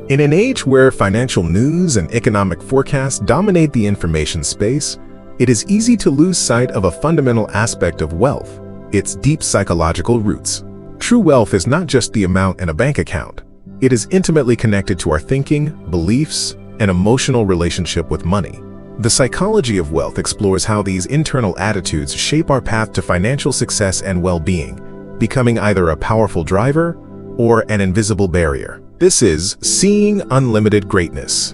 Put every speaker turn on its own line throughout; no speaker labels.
In an age where financial news and economic forecasts dominate the information space, it is easy to lose sight of a fundamental aspect of wealth: its deep psychological roots. True wealth is not just the amount in a bank account. It is intimately connected to our thinking, beliefs, and emotional relationship with money. The psychology of wealth explores how these internal attitudes shape our path to financial success and well-being, becoming either a powerful driver or an invisible barrier. This is seeing unlimited greatness.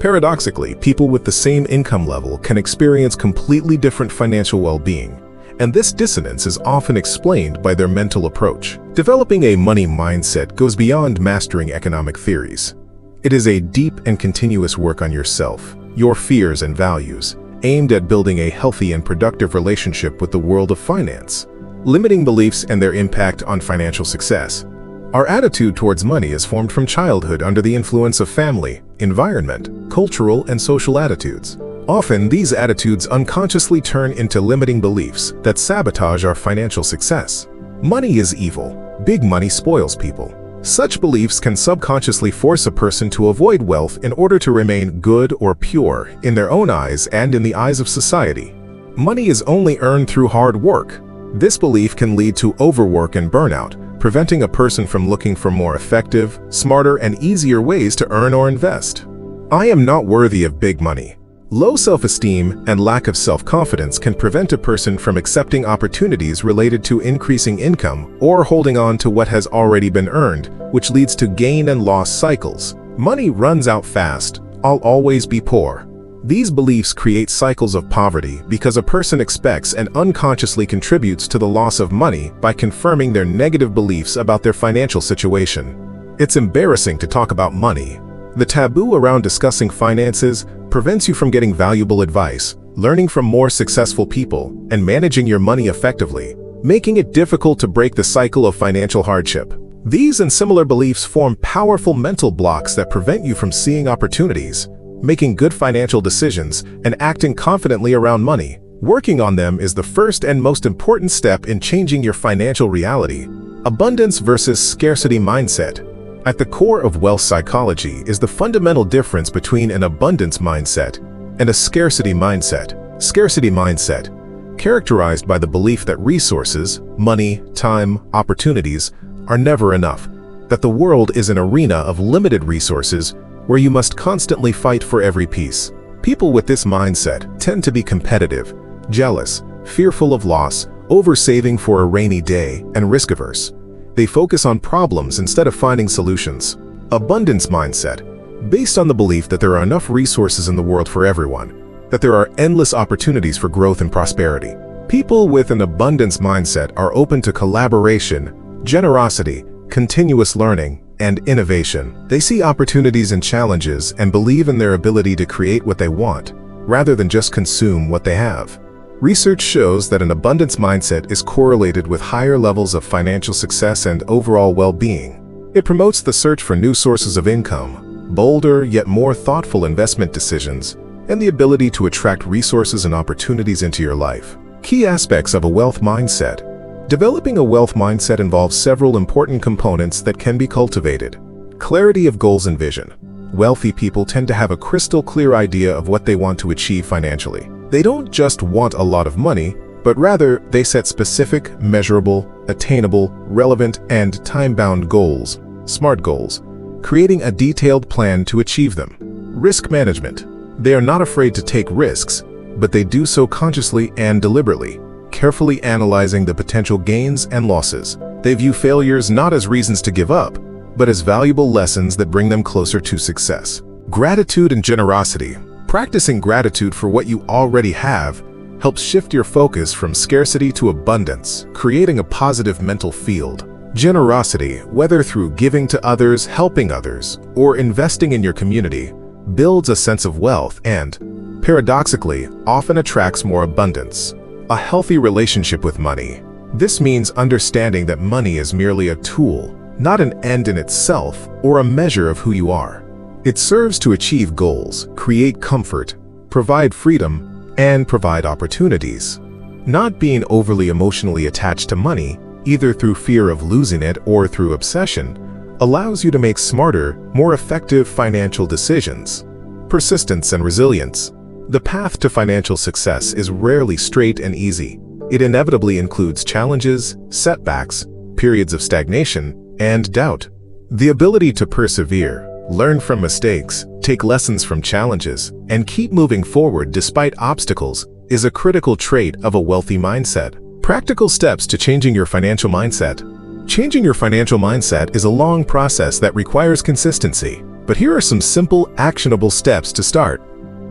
Paradoxically, people with the same income level can experience completely different financial well-being, and this dissonance is often explained by their mental approach. Developing a money mindset goes beyond mastering economic theories. It is a deep and continuous work on yourself, your fears and values, aimed at building a healthy and productive relationship with the world of finance, limiting beliefs and their impact on financial success. Our attitude towards money is formed from childhood under the influence of family, environment, cultural, and social attitudes. Often, these attitudes unconsciously turn into limiting beliefs that sabotage our financial success. Money is evil. Big money spoils people. Such beliefs can subconsciously force a person to avoid wealth in order to remain good or pure in their own eyes and in the eyes of society. Money is only earned through hard work. This belief can lead to overwork and burnout, preventing a person from looking for more effective, smarter, and easier ways to earn or invest. I am not worthy of big money. Low self-esteem and lack of self-confidence can prevent a person from accepting opportunities related to increasing income or holding on to what has already been earned, which leads to gain and loss cycles. Money runs out fast. I'll always be poor. These beliefs create cycles of poverty because a person expects and unconsciously contributes to the loss of money by confirming their negative beliefs about their financial situation. It's embarrassing to talk about money. The taboo around discussing finances prevents you from getting valuable advice, learning from more successful people, and managing your money effectively, making it difficult to break the cycle of financial hardship. These and similar beliefs form powerful mental blocks that prevent you from seeing opportunities, making good financial decisions, and acting confidently around money. Working on them is the first and most important step in changing your financial reality. Abundance versus scarcity mindset. At the core of wealth psychology is the fundamental difference between an abundance mindset and a scarcity mindset. Scarcity mindset, characterized by the belief that resources, money, time, opportunities are never enough, that the world is an arena of limited resources where you must constantly fight for every piece. People with this mindset tend to be competitive, jealous, fearful of loss, oversaving for a rainy day, and risk-averse. They focus on problems instead of finding solutions. Abundance mindset, based on the belief that there are enough resources in the world for everyone, that there are endless opportunities for growth and prosperity. People with an abundance mindset are open to collaboration, generosity, continuous learning, and innovation. They see opportunities and challenges and believe in their ability to create what they want, rather than just consume what they have. Research shows that an abundance mindset is correlated with higher levels of financial success and overall well-being. It promotes the search for new sources of income, bolder yet more thoughtful investment decisions, and the ability to attract resources and opportunities into your life. Key aspects of a wealth mindset. Developing a wealth mindset involves several important components that can be cultivated. Clarity of goals and vision. Wealthy people tend to have a crystal clear idea of what they want to achieve financially. They don't just want a lot of money, but rather they set specific, measurable, attainable, relevant, and time-bound goals, SMART goals, creating a detailed plan to achieve them. Risk management. They are not afraid to take risks, but they do so consciously and deliberately, carefully analyzing the potential gains and losses. They view failures not as reasons to give up, but as valuable lessons that bring them closer to success. Gratitude and generosity. Practicing gratitude for what you already have helps shift your focus from scarcity to abundance, creating a positive mental field. Generosity, whether through giving to others, helping others, or investing in your community, builds a sense of wealth and, paradoxically, often attracts more abundance. A healthy relationship with money. This means understanding that money is merely a tool, not an end in itself or a measure of who you are. It serves to achieve goals, create comfort, provide freedom, and provide opportunities. Not being overly emotionally attached to money, either through fear of losing it or through obsession, allows you to make smarter, more effective financial decisions. Persistence and resilience. The path to financial success is rarely straight and easy. It inevitably includes challenges, setbacks, periods of stagnation, and doubt. The ability to persevere, learn from mistakes, take lessons from challenges, and keep moving forward despite obstacles is a critical trait of a wealthy mindset. Practical steps to changing your financial mindset. Changing your financial mindset is a long process that requires consistency, but here are some simple, actionable steps to start.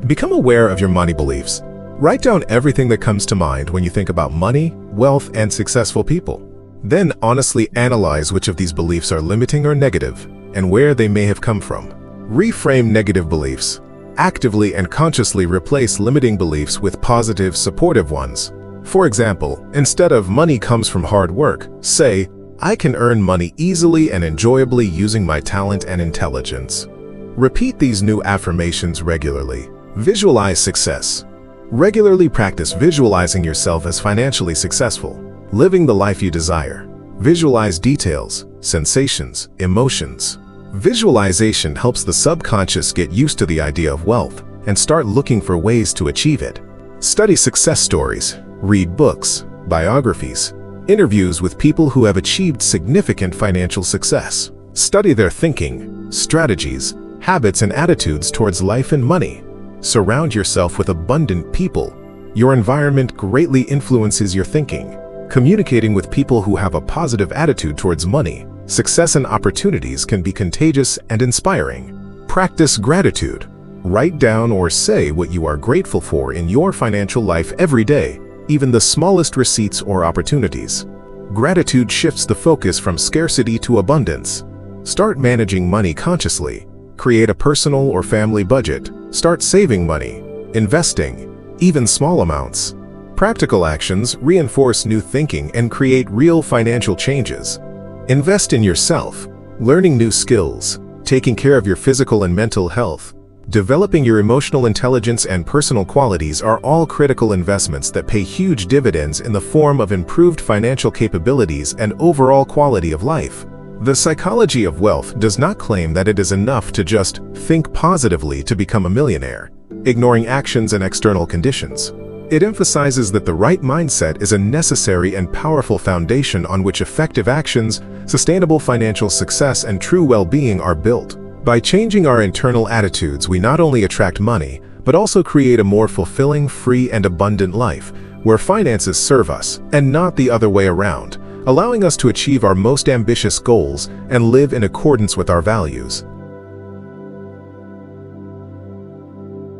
Become aware of your money beliefs. Write down everything that comes to mind when you think about money, wealth, and successful people. Then honestly analyze which of these beliefs are limiting or negative, and where they may have come from. Reframe negative beliefs. Actively and consciously replace limiting beliefs with positive, supportive ones. For example, instead of "money comes from hard work," say, "I can earn money easily and enjoyably using my talent and intelligence." Repeat these new affirmations regularly. Visualize success. Regularly practice visualizing yourself as financially successful, living the life you desire. Visualize details, sensations, emotions. Visualization helps the subconscious get used to the idea of wealth and start looking for ways to achieve it. Study success stories. Read books, biographies, interviews with people who have achieved significant financial success. Study their thinking, strategies, habits, and attitudes towards life and money. Surround yourself with abundant people. Your environment greatly influences your thinking. Communicating with people who have a positive attitude towards money, success, and opportunities can be contagious and inspiring. Practice gratitude. Write down or say what you are grateful for in your financial life every day, even the smallest receipts or opportunities. Gratitude shifts the focus from scarcity to abundance. Start managing money consciously. Create a personal or family budget. Start saving money, investing, even small amounts. Practical actions reinforce new thinking and create real financial changes. Invest in yourself, learning new skills, taking care of your physical and mental health, developing your emotional intelligence and personal qualities are all critical investments that pay huge dividends in the form of improved financial capabilities and overall quality of life. The psychology of wealth does not claim that it is enough to just think positively to become a millionaire, ignoring actions and external conditions. It emphasizes that the right mindset is a necessary and powerful foundation on which effective actions, sustainable financial success, and true well-being are built. By changing our internal attitudes, we not only attract money, but also create a more fulfilling, free, and abundant life, where finances serve us, and not the other way around, allowing us to achieve our most ambitious goals and live in accordance with our values.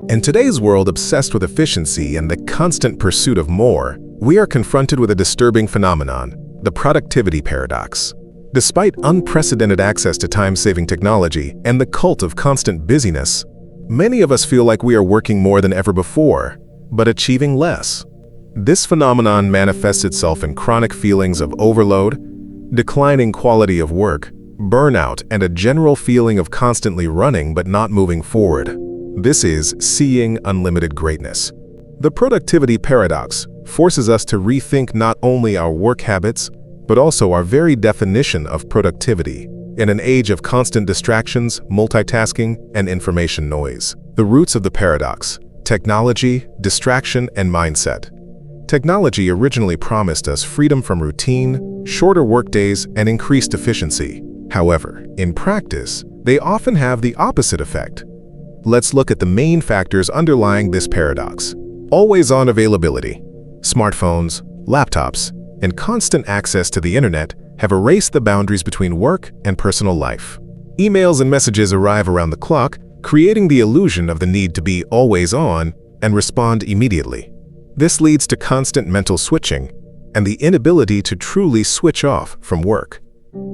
In today's world obsessed with efficiency and the constant pursuit of more, we are confronted with a disturbing phenomenon, the productivity paradox. Despite unprecedented access to time-saving technology and the cult of constant busyness, many of us feel like we are working more than ever before, but achieving less. This phenomenon manifests itself in chronic feelings of overload, declining quality of work, burnout, and a general feeling of constantly running but not moving forward. This is seeing unlimited greatness. The productivity paradox forces us to rethink not only our work habits, but also our very definition of productivity. In an age of constant distractions, multitasking, and information noise. The roots of the paradox: technology, distraction, and mindset. Technology originally promised us freedom from routine, shorter workdays, and increased efficiency. However, in practice, they often have the opposite effect. Let's look at the main factors underlying this paradox. Always-on availability. Smartphones, laptops, and constant access to the internet have erased the boundaries between work and personal life. Emails and messages arrive around the clock, creating the illusion of the need to be always on and respond immediately. This leads to constant mental switching and the inability to truly switch off from work.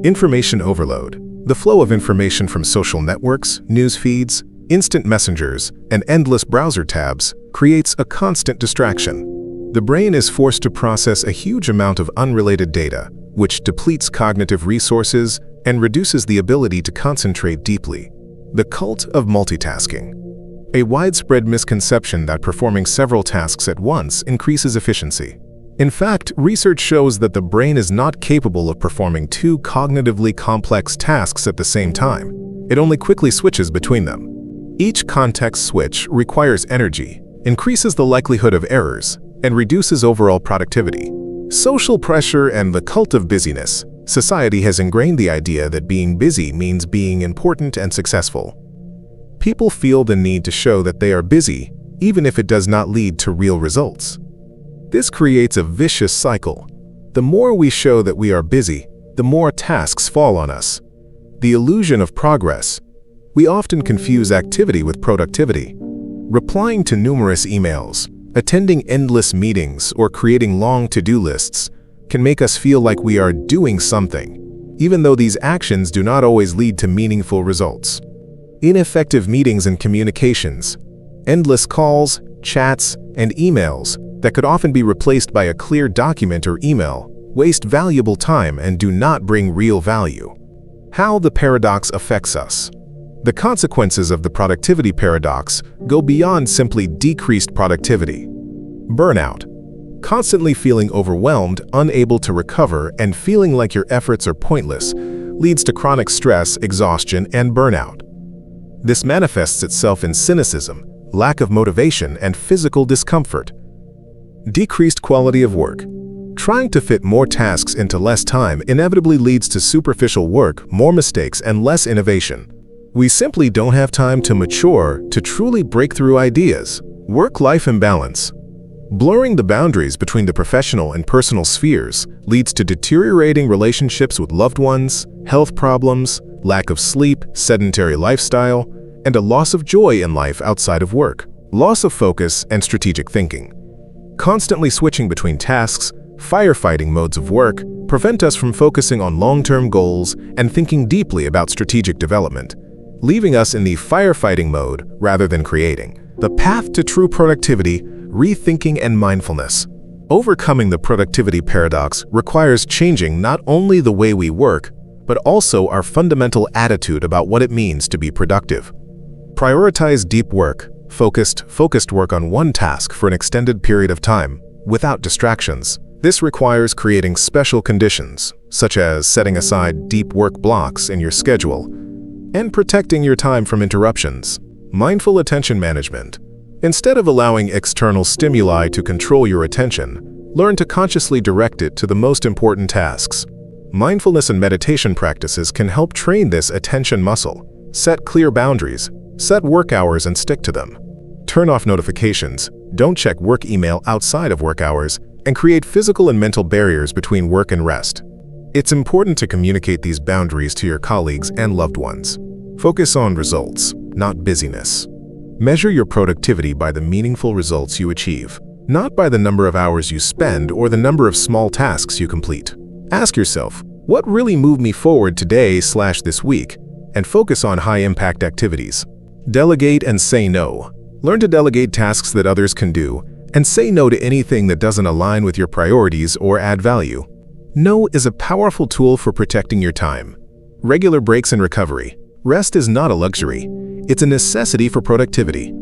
Information overload. The flow of information from social networks, news feeds, instant messengers, and endless browser tabs creates a constant distraction. The brain is forced to process a huge amount of unrelated data, which depletes cognitive resources and reduces the ability to concentrate deeply. The cult of multitasking. A widespread misconception that performing several tasks at once increases efficiency. In fact, research shows that the brain is not capable of performing two cognitively complex tasks at the same time. It only quickly switches between them. Each context switch requires energy, increases the likelihood of errors, and reduces overall productivity. Social pressure and the cult of busyness. Society has ingrained the idea that being busy means being important and successful. People feel the need to show that they are busy, even if it does not lead to real results. This creates a vicious cycle. The more we show that we are busy, the more tasks fall on us. The illusion of progress. We often confuse activity with productivity. Replying to numerous emails, attending endless meetings, or creating long to-do lists can make us feel like we are doing something, even though these actions do not always lead to meaningful results. Ineffective meetings and communications. Endless calls, chats, and emails that could often be replaced by a clear document or email waste valuable time and do not bring real value. How the paradox affects us. The consequences of the productivity paradox go beyond simply decreased productivity. Burnout. Constantly feeling overwhelmed, unable to recover, and feeling like your efforts are pointless leads to chronic stress, exhaustion, and burnout. This manifests itself in cynicism, lack of motivation, and physical discomfort. Decreased quality of work. Trying to fit more tasks into less time inevitably leads to superficial work, more mistakes, and less innovation. We simply don't have time to mature, to truly break through ideas. Work-life imbalance. Blurring the boundaries between the professional and personal spheres leads to deteriorating relationships with loved ones, health problems, lack of sleep, sedentary lifestyle, and a loss of joy in life outside of work. Loss of focus and strategic thinking. Constantly switching between tasks, firefighting modes of work prevent us from focusing on long-term goals and thinking deeply about strategic development, leaving us in the firefighting mode rather than creating. The path to true productivity, rethinking, and mindfulness. Overcoming the productivity paradox requires changing not only the way we work, but also our fundamental attitude about what it means to be productive. Prioritize deep work, focused work on one task for an extended period of time, without distractions. This requires creating special conditions, such as setting aside deep work blocks in your schedule, and protecting your time from interruptions. Mindful attention management. Instead of allowing external stimuli to control your attention, learn to consciously direct it to the most important tasks. Mindfulness and meditation practices can help train this attention muscle. Set clear boundaries, set work hours and stick to them. Turn off notifications, don't check work email outside of work hours, and create physical and mental barriers between work and rest. It's important to communicate these boundaries to your colleagues and loved ones. Focus on results, not busyness. Measure your productivity by the meaningful results you achieve, not by the number of hours you spend or the number of small tasks you complete. Ask yourself, what really moved me forward today/this week, and focus on high-impact activities. Delegate and say no. Learn to delegate tasks that others can do, and say no to anything that doesn't align with your priorities or add value. No is a powerful tool for protecting your time. Regular breaks and recovery. Rest is not a luxury. It's a necessity for productivity.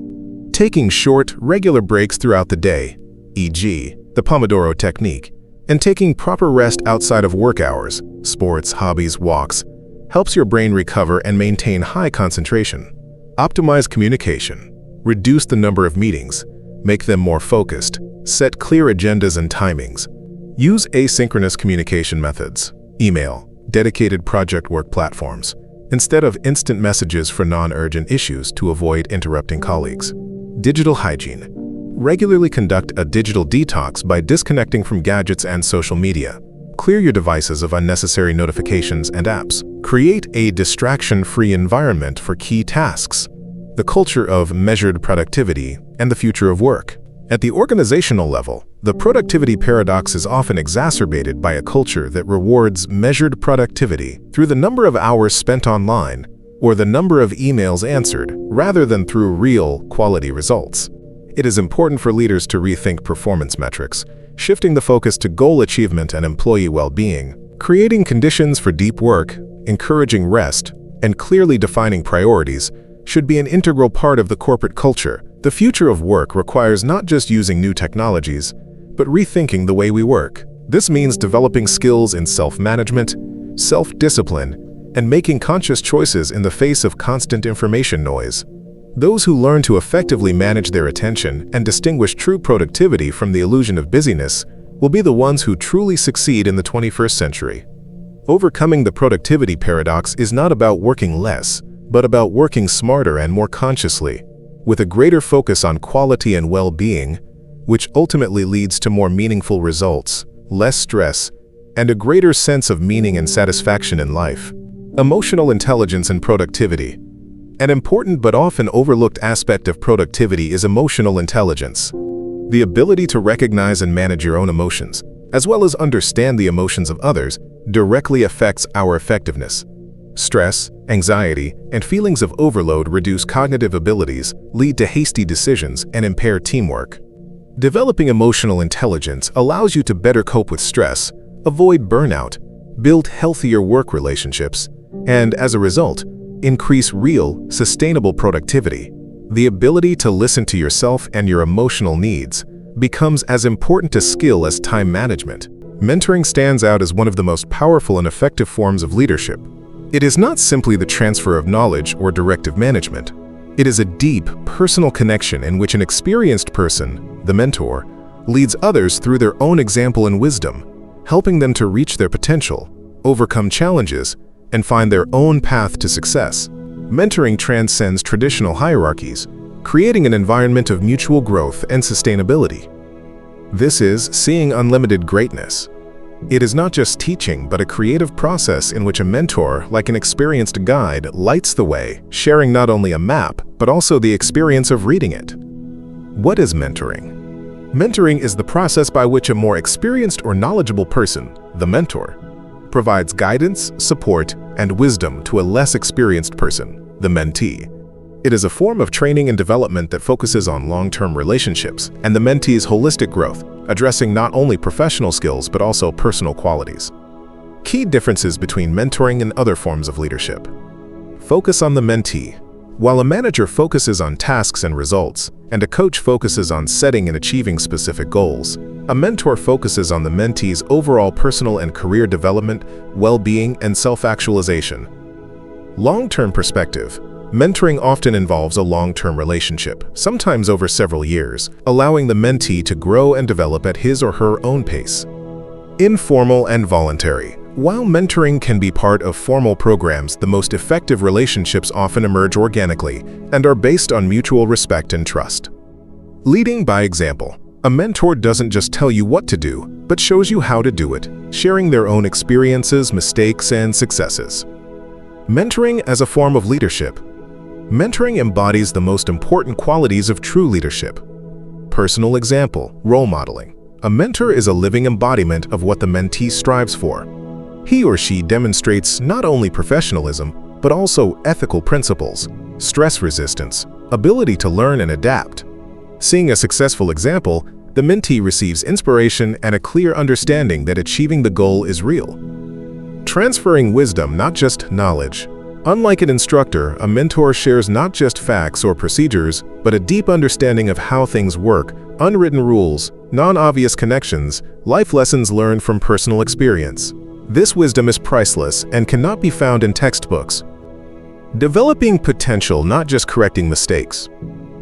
Taking short, regular breaks throughout the day, e.g., the Pomodoro technique, and taking proper rest outside of work hours, sports, hobbies, walks, helps your brain recover and maintain high concentration. Optimize communication. Reduce the number of meetings. Make them more focused. Set clear agendas and timings. Use asynchronous communication methods, email, dedicated project work platforms, instead of instant messages for non-urgent issues to avoid interrupting colleagues. Digital hygiene. Regularly conduct a digital detox by disconnecting from gadgets and social media. Clear your devices of unnecessary notifications and apps. Create a distraction-free environment for key tasks. The culture of measured productivity and the future of work. At the organizational level, the productivity paradox is often exacerbated by a culture that rewards measured productivity through the number of hours spent online or the number of emails answered, rather than through real, quality results. It is important for leaders to rethink performance metrics, shifting the focus to goal achievement and employee well-being, creating conditions for deep work, encouraging rest, and clearly defining priorities should be an integral part of the corporate culture. The future of work requires not just using new technologies, but rethinking the way we work. This means developing skills in self-management, self-discipline, and making conscious choices in the face of constant information noise. Those who learn to effectively manage their attention and distinguish true productivity from the illusion of busyness will be the ones who truly succeed in the 21st century. Overcoming the productivity paradox is not about working less, but about working smarter and more consciously, with a greater focus on quality and well-being, which ultimately leads to more meaningful results, less stress, and a greater sense of meaning and satisfaction in life. Emotional intelligence and productivity. An important but often overlooked aspect of productivity is emotional intelligence. The ability to recognize and manage your own emotions, as well as understand the emotions of others, directly affects our effectiveness. Stress, anxiety, and feelings of overload reduce cognitive abilities, lead to hasty decisions, and impair teamwork. Developing emotional intelligence allows you to better cope with stress, avoid burnout, build healthier work relationships, and, as a result, increase real, sustainable productivity. The ability to listen to yourself and your emotional needs becomes as important a skill as time management. Mentoring stands out as one of the most powerful and effective forms of leadership. It is not simply the transfer of knowledge or directive management. It is a deep, personal connection in which an experienced person, the mentor, leads others through their own example and wisdom, helping them to reach their potential, overcome challenges, and find their own path to success. Mentoring transcends traditional hierarchies, creating an environment of mutual growth and sustainability. This is seeing unlimited greatness. It is not just teaching, but a creative process in which a mentor, like an experienced guide, lights the way, sharing not only a map, but also the experience of reading it. What is mentoring? Mentoring is the process by which a more experienced or knowledgeable person, the mentor, provides guidance, support, and wisdom to a less experienced person, the mentee. It is a form of training and development that focuses on long-term relationships and the mentee's holistic growth, addressing not only professional skills but also personal qualities. Key differences between mentoring and other forms of leadership. Focus on the mentee. While a manager focuses on tasks and results, and a coach focuses on setting and achieving specific goals, a mentor focuses on the mentee's overall personal and career development, well-being, and self-actualization. Long-term perspective. Mentoring often involves a long-term relationship, sometimes over several years, allowing the mentee to grow and develop at his or her own pace. Informal and voluntary. While mentoring can be part of formal programs, the most effective relationships often emerge organically and are based on mutual respect and trust. Leading by example. A mentor doesn't just tell you what to do, but shows you how to do it, sharing their own experiences, mistakes, and successes. Mentoring as a form of leadership. Mentoring embodies the most important qualities of true leadership. Personal example, role modeling. A mentor is a living embodiment of what the mentee strives for. He or she demonstrates not only professionalism, but also ethical principles, stress resistance, ability to learn and adapt. Seeing a successful example, the mentee receives inspiration and a clear understanding that achieving the goal is real. Transferring wisdom, not just knowledge. Unlike an instructor, a mentor shares not just facts or procedures, but a deep understanding of how things work, unwritten rules, non-obvious connections, life lessons learned from personal experience. This wisdom is priceless and cannot be found in textbooks. Developing potential, not just correcting mistakes.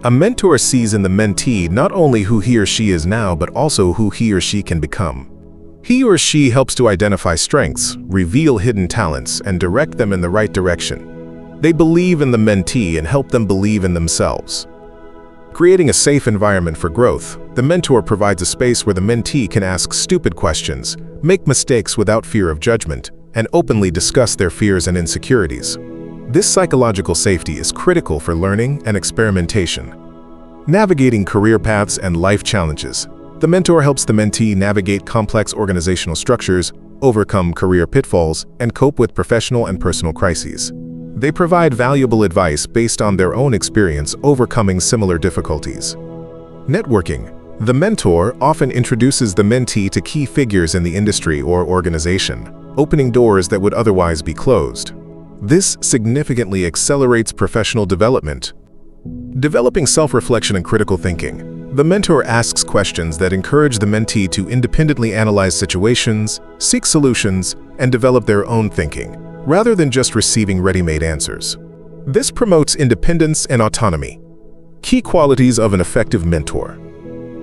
A mentor sees in the mentee not only who he or she is now, but also who he or she can become. He or she helps to identify strengths, reveal hidden talents, and direct them in the right direction. They believe in the mentee and help them believe in themselves. Creating a safe environment for growth, the mentor provides a space where the mentee can ask stupid questions, make mistakes without fear of judgment, and openly discuss their fears and insecurities. This psychological safety is critical for learning and experimentation. Navigating career paths and life challenges. The mentor helps the mentee navigate complex organizational structures, overcome career pitfalls, and cope with professional and personal crises. They provide valuable advice based on their own experience overcoming similar difficulties. Networking. The mentor often introduces the mentee to key figures in the industry or organization, opening doors that would otherwise be closed. This significantly accelerates professional development. Developing self-reflection and critical thinking. The mentor asks questions that encourage the mentee to independently analyze situations, seek solutions, and develop their own thinking, rather than just receiving ready-made answers. This promotes independence and autonomy, key qualities of an effective mentor.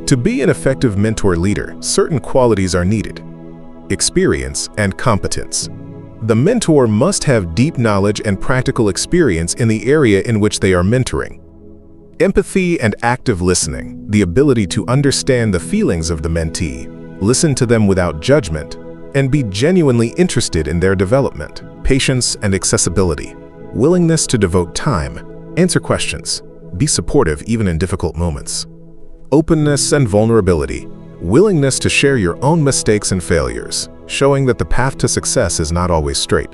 To be an effective mentor leader, certain qualities are needed: experience and competence. The mentor must have deep knowledge and practical experience in the area in which they are mentoring. Empathy and active listening, the ability to understand the feelings of the mentee, listen to them without judgment, and be genuinely interested in their development. Patience and accessibility, willingness to devote time, answer questions, be supportive even in difficult moments. Openness and vulnerability, willingness to share your own mistakes and failures, showing that the path to success is not always straight.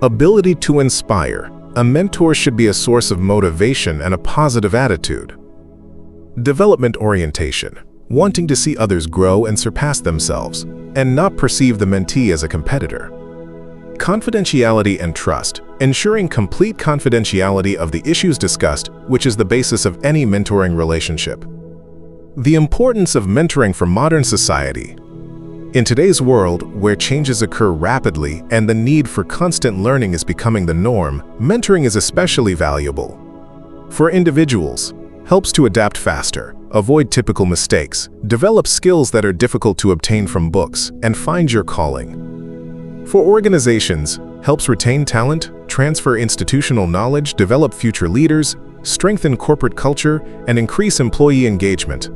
Ability to inspire, a mentor should be a source of motivation and a positive attitude. Development orientation, wanting to see others grow and surpass themselves, and not perceive the mentee as a competitor. Confidentiality and trust, ensuring complete confidentiality of the issues discussed, which is the basis of any mentoring relationship. The importance of mentoring for modern society. In today's world, where changes occur rapidly and the need for constant learning is becoming the norm, mentoring is especially valuable. For individuals, helps to adapt faster, avoid typical mistakes, develop skills that are difficult to obtain from books, and find your calling. For organizations, helps retain talent, transfer institutional knowledge, develop future leaders, strengthen corporate culture, and increase employee engagement.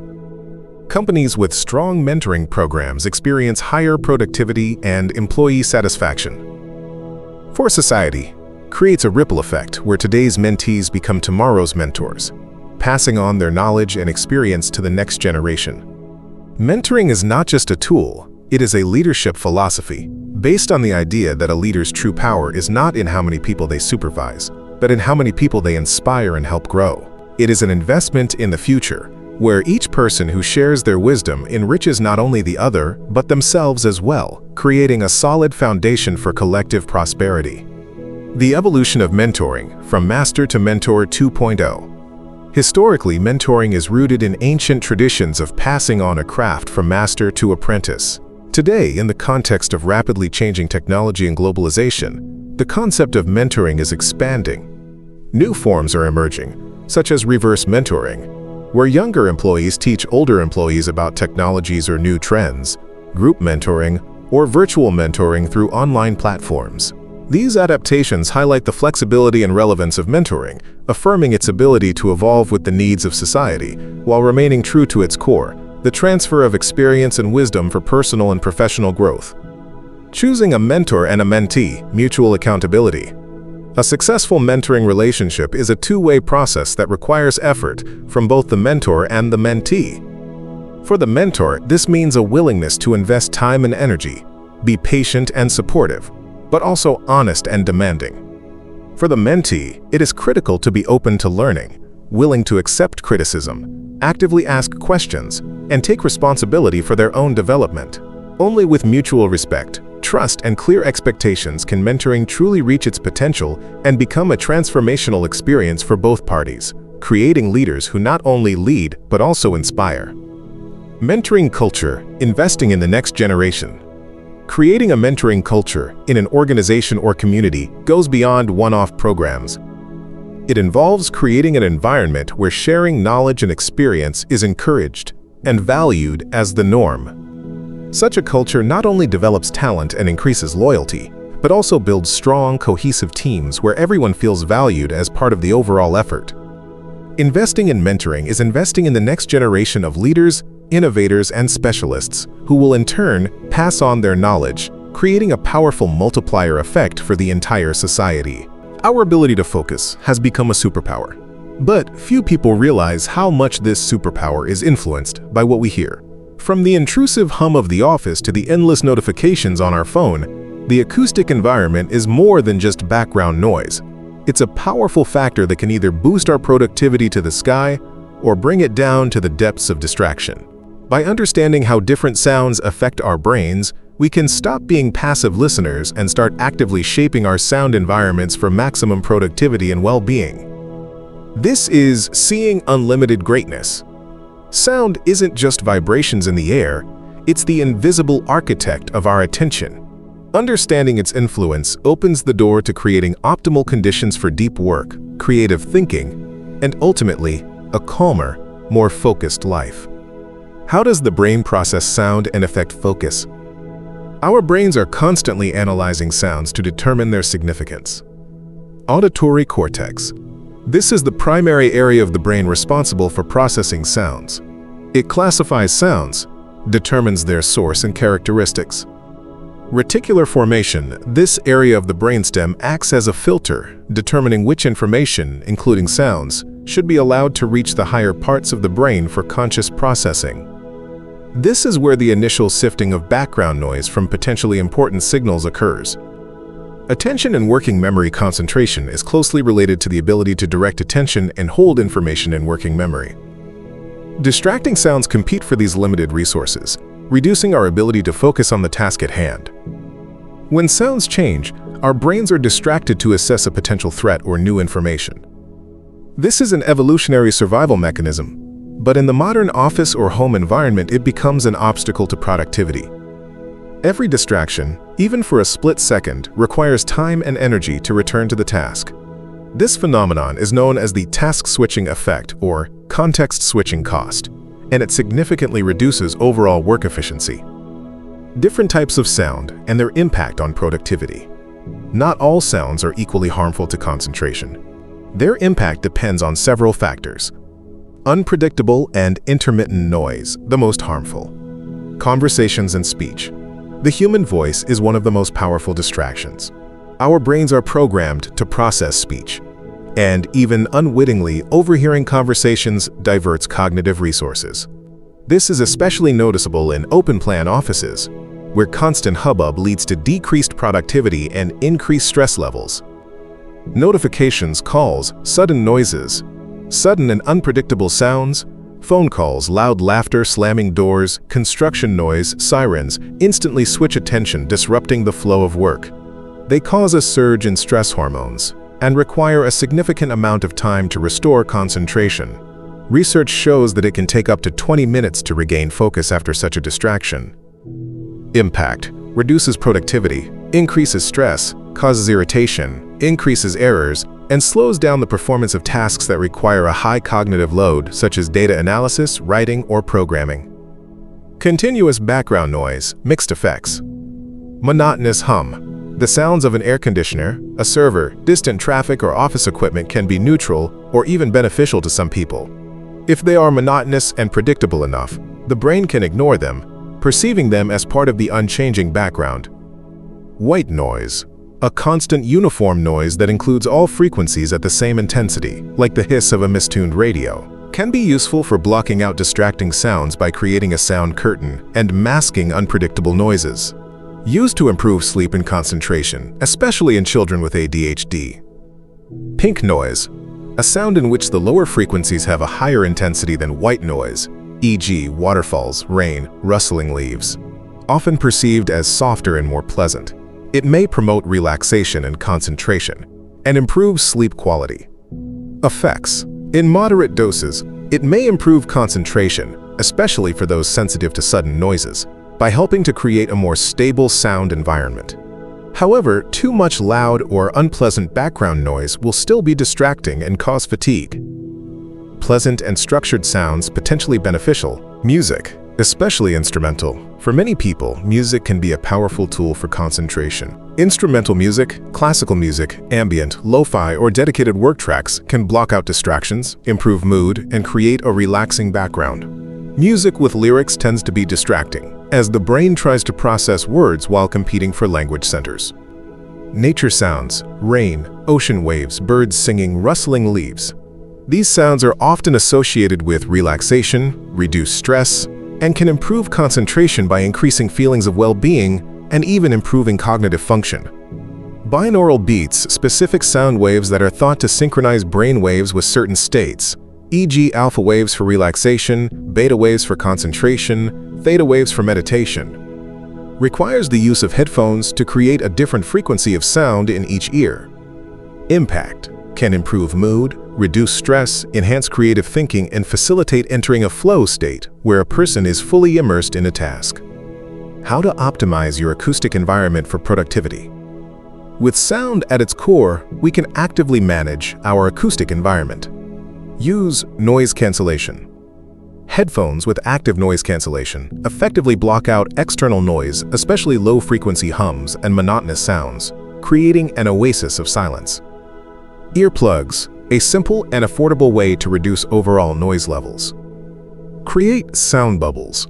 Companies with strong mentoring programs experience higher productivity and employee satisfaction. For society, creates a ripple effect where today's mentees become tomorrow's mentors, passing on their knowledge and experience to the next generation. Mentoring is not just a tool, it is a leadership philosophy, based on the idea that a leader's true power is not in how many people they supervise, but in how many people they inspire and help grow. It is an investment in the future, where each person who shares their wisdom enriches not only the other, but themselves as well, creating a solid foundation for collective prosperity. The evolution of mentoring, from master to mentor 2.0. Historically, mentoring is rooted in ancient traditions of passing on a craft from master to apprentice. Today, in the context of rapidly changing technology and globalization, the concept of mentoring is expanding. New forms are emerging, such as reverse mentoring, where younger employees teach older employees about technologies or new trends, group mentoring, or virtual mentoring through online platforms. These adaptations highlight the flexibility and relevance of mentoring, affirming its ability to evolve with the needs of society, while remaining true to its core, the transfer of experience and wisdom for personal and professional growth. Choosing a mentor and a mentee, mutual accountability. A successful mentoring relationship is a two-way process that requires effort from both the mentor and the mentee. For the mentor, this means a willingness to invest time and energy, be patient and supportive, but also honest and demanding. For the mentee, it is critical to be open to learning, willing to accept criticism, actively ask questions, and take responsibility for their own development. Only with mutual respect, trust, and clear expectations can mentoring truly reach its potential and become a transformational experience for both parties, creating leaders who not only lead but also inspire. Mentoring culture, investing in the next generation. Creating a mentoring culture in an organization or community goes beyond one-off programs. It involves creating an environment where sharing knowledge and experience is encouraged and valued as the norm. Such a culture not only develops talent and increases loyalty, but also builds strong, cohesive teams where everyone feels valued as part of the overall effort. Investing in mentoring is investing in the next generation of leaders, innovators, and specialists who will in turn pass on their knowledge, creating a powerful multiplier effect for the entire society. Our ability to focus has become a superpower, but few people realize how much this superpower is influenced by what we hear. From the intrusive hum of the office to the endless notifications on our phone, the acoustic environment is more than just background noise. It's a powerful factor that can either boost our productivity to the sky or bring it down to the depths of distraction. By understanding how different sounds affect our brains, we can stop being passive listeners and start actively shaping our sound environments for maximum productivity and well-being. This is Seeing Unlimited Greatness. Sound isn't just vibrations in the air, it's the invisible architect of our attention. Understanding its influence opens the door to creating optimal conditions for deep work, creative thinking, and ultimately, a calmer, more focused life. How does the brain process sound and affect focus? Our brains are constantly analyzing sounds to determine their significance. Auditory cortex. This is the primary area of the brain responsible for processing sounds. It classifies sounds, determines their source and characteristics. Reticular formation. This area of the brainstem acts as a filter, determining which information, including sounds, should be allowed to reach the higher parts of the brain for conscious processing. This is where the initial sifting of background noise from potentially important signals occurs. Attention and working memory concentration is closely related to the ability to direct attention and hold information in working memory. Distracting sounds compete for these limited resources, reducing our ability to focus on the task at hand. When sounds change, our brains are distracted to assess a potential threat or new information. This is an evolutionary survival mechanism, but in the modern office or home environment, it becomes an obstacle to productivity. Every distraction, even for a split second, requires time and energy to return to the task. This phenomenon is known as the task switching effect or context switching cost, and it significantly reduces overall work efficiency. Different types of sound and their impact on productivity. Not all sounds are equally harmful to concentration. Their impact depends on several factors. Unpredictable and intermittent noise, the most harmful. Conversations and speech. The human voice is one of the most powerful distractions. Our brains are programmed to process speech, and even unwittingly, overhearing conversations diverts cognitive resources. This is especially noticeable in open-plan offices, where constant hubbub leads to decreased productivity and increased stress levels. Notifications, calls, sudden noises, sudden and unpredictable sounds, phone calls, loud laughter, slamming doors, construction noise, sirens, instantly switch attention, disrupting the flow of work. They cause a surge in stress hormones and require a significant amount of time to restore concentration. Research shows that it can take up to 20 minutes to regain focus after such a distraction. Impact: reduces productivity, increases stress, causes irritation, increases errors, and slows down the performance of tasks that require a high cognitive load, such as data analysis, writing, or programming. Continuous background noise, mixed effects. Monotonous hum. The sounds of an air conditioner, a server, distant traffic, or office equipment can be neutral or even beneficial to some people. If they are monotonous and predictable enough, the brain can ignore them, perceiving them as part of the unchanging background. White noise. A constant uniform noise that includes all frequencies at the same intensity, like the hiss of a mistuned radio, can be useful for blocking out distracting sounds by creating a sound curtain and masking unpredictable noises. Used to improve sleep and concentration, especially in children with ADHD. Pink noise. A sound in which the lower frequencies have a higher intensity than white noise, e.g. waterfalls, rain, rustling leaves. Often perceived as softer and more pleasant. It may promote relaxation and concentration, and improve sleep quality. Effects. In moderate doses, it may improve concentration, especially for those sensitive to sudden noises, by helping to create a more stable sound environment. However, too much loud or unpleasant background noise will still be distracting and cause fatigue. Pleasant and structured sounds potentially beneficial. Music, especially instrumental. For many people, music can be a powerful tool for concentration. Instrumental music, classical music, ambient, lo-fi, or dedicated work tracks can block out distractions, improve mood, and create a relaxing background. Music with lyrics tends to be distracting, as the brain tries to process words while competing for language centers. Nature sounds, rain, ocean waves, birds singing, rustling leaves. These sounds are often associated with relaxation, reduced stress, and can improve concentration by increasing feelings of well-being and even improving cognitive function. Binaural beats, specific sound waves that are thought to synchronize brain waves with certain states, e.g. alpha waves for relaxation, beta waves for concentration, theta waves for meditation. Requires the use of headphones to create a different frequency of sound in each ear. Impact: can improve mood, reduce stress, enhance creative thinking, and facilitate entering a flow state where a person is fully immersed in a task. How to optimize your acoustic environment for productivity. With sound at its core, we can actively manage our acoustic environment. Use noise cancellation. Headphones with active noise cancellation effectively block out external noise, especially low-frequency hums and monotonous sounds, creating an oasis of silence. Earplugs, a simple and affordable way to reduce overall noise levels. Create sound bubbles.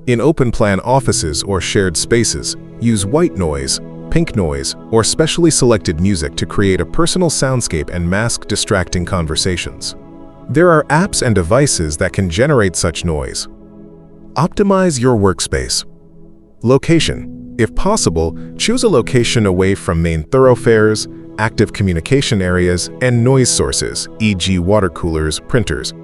In open-plan offices or shared spaces, use white noise, pink noise, or specially selected music to create a personal soundscape and mask distracting conversations. There are apps and devices that can generate such noise. Optimize your workspace. Location. If possible, choose a location away from main thoroughfares, active communication areas, and noise sources, e.g. water coolers, printers.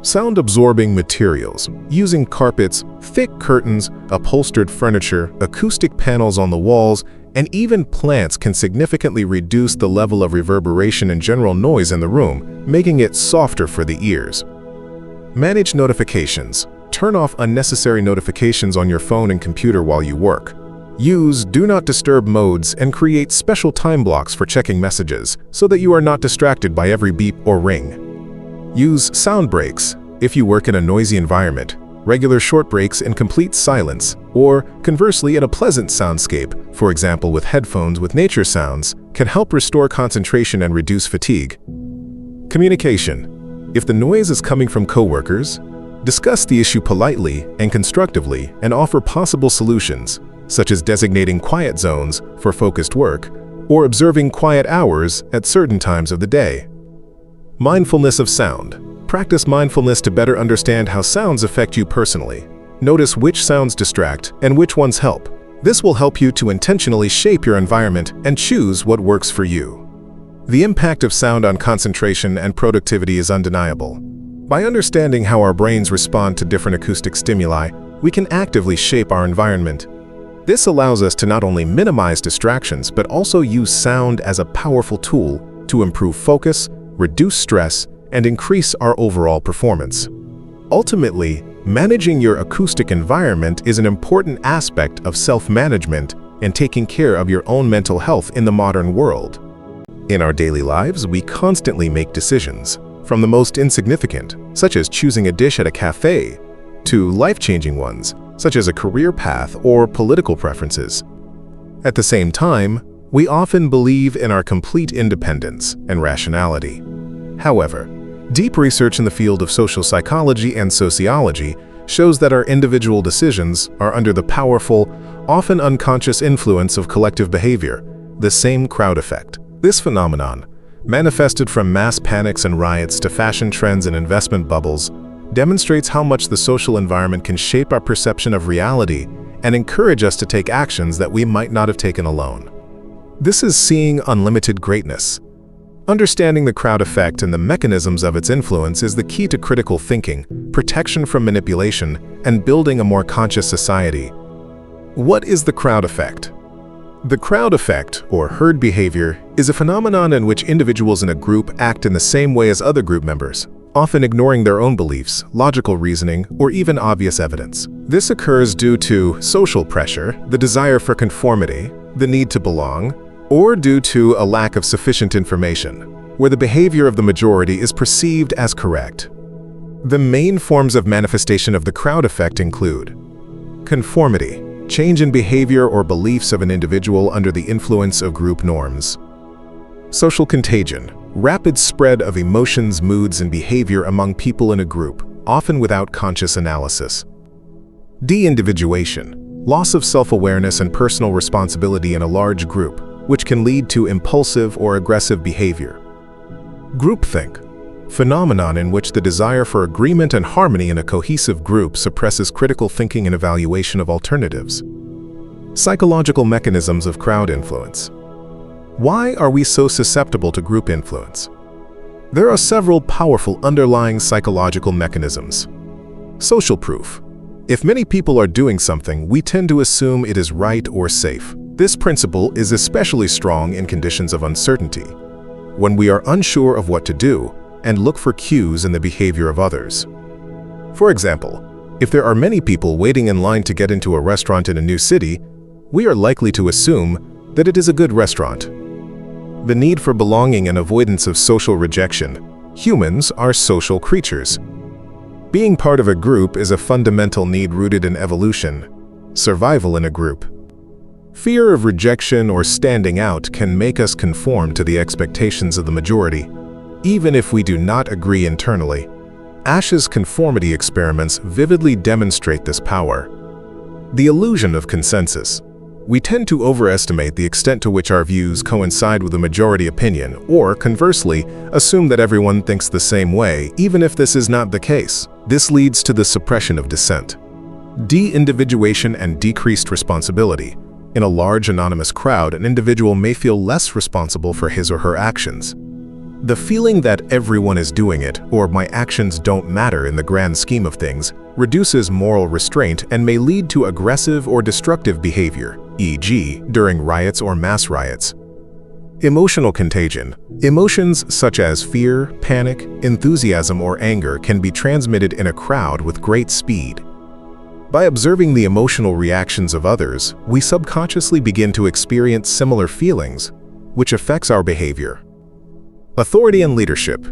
Sound-absorbing materials. Using carpets, thick curtains, upholstered furniture, acoustic panels on the walls, and even plants can significantly reduce the level of reverberation and general noise in the room, making it softer for the ears. Manage notifications. Turn off unnecessary notifications on your phone and computer while you work. Use Do Not Disturb modes and create special time blocks for checking messages so that you are not distracted by every beep or ring. Use sound breaks. If you work in a noisy environment, regular short breaks in complete silence, or conversely in a pleasant soundscape, for example with headphones with nature sounds, can help restore concentration and reduce fatigue. Communication. If the noise is coming from coworkers, discuss the issue politely and constructively and offer possible solutions, such as designating quiet zones for focused work or observing quiet hours at certain times of the day. Mindfulness of sound. Practice mindfulness to better understand how sounds affect you personally. Notice which sounds distract and which ones help. This will help you to intentionally shape your environment and choose what works for you. The impact of sound on concentration and productivity is undeniable. By understanding how our brains respond to different acoustic stimuli, we can actively shape our environment. This allows us to not only minimize distractions, but also use sound as a powerful tool to improve focus, reduce stress, and increase our overall performance. Ultimately, managing your acoustic environment is an important aspect of self-management and taking care of your own mental health in the modern world. In our daily lives, we constantly make decisions, from the most insignificant, such as choosing a dish at a cafe, to life-changing ones, such as a career path or political preferences. At the same time, we often believe in our complete independence and rationality. However, deep research in the field of social psychology and sociology shows that our individual decisions are under the powerful, often unconscious influence of collective behavior, the same crowd effect. This phenomenon, manifested from mass panics and riots to fashion trends and investment bubbles, demonstrates how much the social environment can shape our perception of reality and encourage us to take actions that we might not have taken alone. This is seeing unlimited greatness. Understanding the crowd effect and the mechanisms of its influence is the key to critical thinking, protection from manipulation, and building a more conscious society. What is the crowd effect? The crowd effect, or herd behavior, is a phenomenon in which individuals in a group act in the same way as other group members, often ignoring their own beliefs, logical reasoning, or even obvious evidence. This occurs due to social pressure, the desire for conformity, the need to belong, or due to a lack of sufficient information, where the behavior of the majority is perceived as correct. The main forms of manifestation of the crowd effect include conformity, change in behavior or beliefs of an individual under the influence of group norms. Social contagion, rapid spread of emotions, moods, and behavior among people in a group, often without conscious analysis. De-individuation, loss of self-awareness and personal responsibility in a large group, which can lead to impulsive or aggressive behavior. Groupthink, phenomenon in which the desire for agreement and harmony in a cohesive group suppresses critical thinking and evaluation of alternatives. Psychological mechanisms of crowd influence. Why are we so susceptible to group influence? There are several powerful underlying psychological mechanisms. Social proof. If many people are doing something, we tend to assume it is right or safe. This principle is especially strong in conditions of uncertainty. When we are unsure of what to do, and look for cues in the behavior of others. For example, if there are many people waiting in line to get into a restaurant in a new city, we are likely to assume that it is a good restaurant. The need for belonging and avoidance of social rejection. Humans are social creatures. Being part of a group is a fundamental need rooted in evolution, survival in a group. Fear of rejection or standing out can make us conform to the expectations of the majority, even if we do not agree internally. Ash's conformity experiments vividly demonstrate this power. The illusion of consensus. We tend to overestimate the extent to which our views coincide with the majority opinion, or, conversely, assume that everyone thinks the same way, even if this is not the case. This leads to the suppression of dissent. De-individuation and decreased responsibility. In a large anonymous crowd, an individual may feel less responsible for his or her actions. The feeling that everyone is doing it, or my actions don't matter in the grand scheme of things, reduces moral restraint and may lead to aggressive or destructive behavior, e.g., during riots or mass riots. Emotional contagion. Emotions such as fear, panic, enthusiasm, or anger can be transmitted in a crowd with great speed. By observing the emotional reactions of others, we subconsciously begin to experience similar feelings, which affects our behavior. Authority and leadership.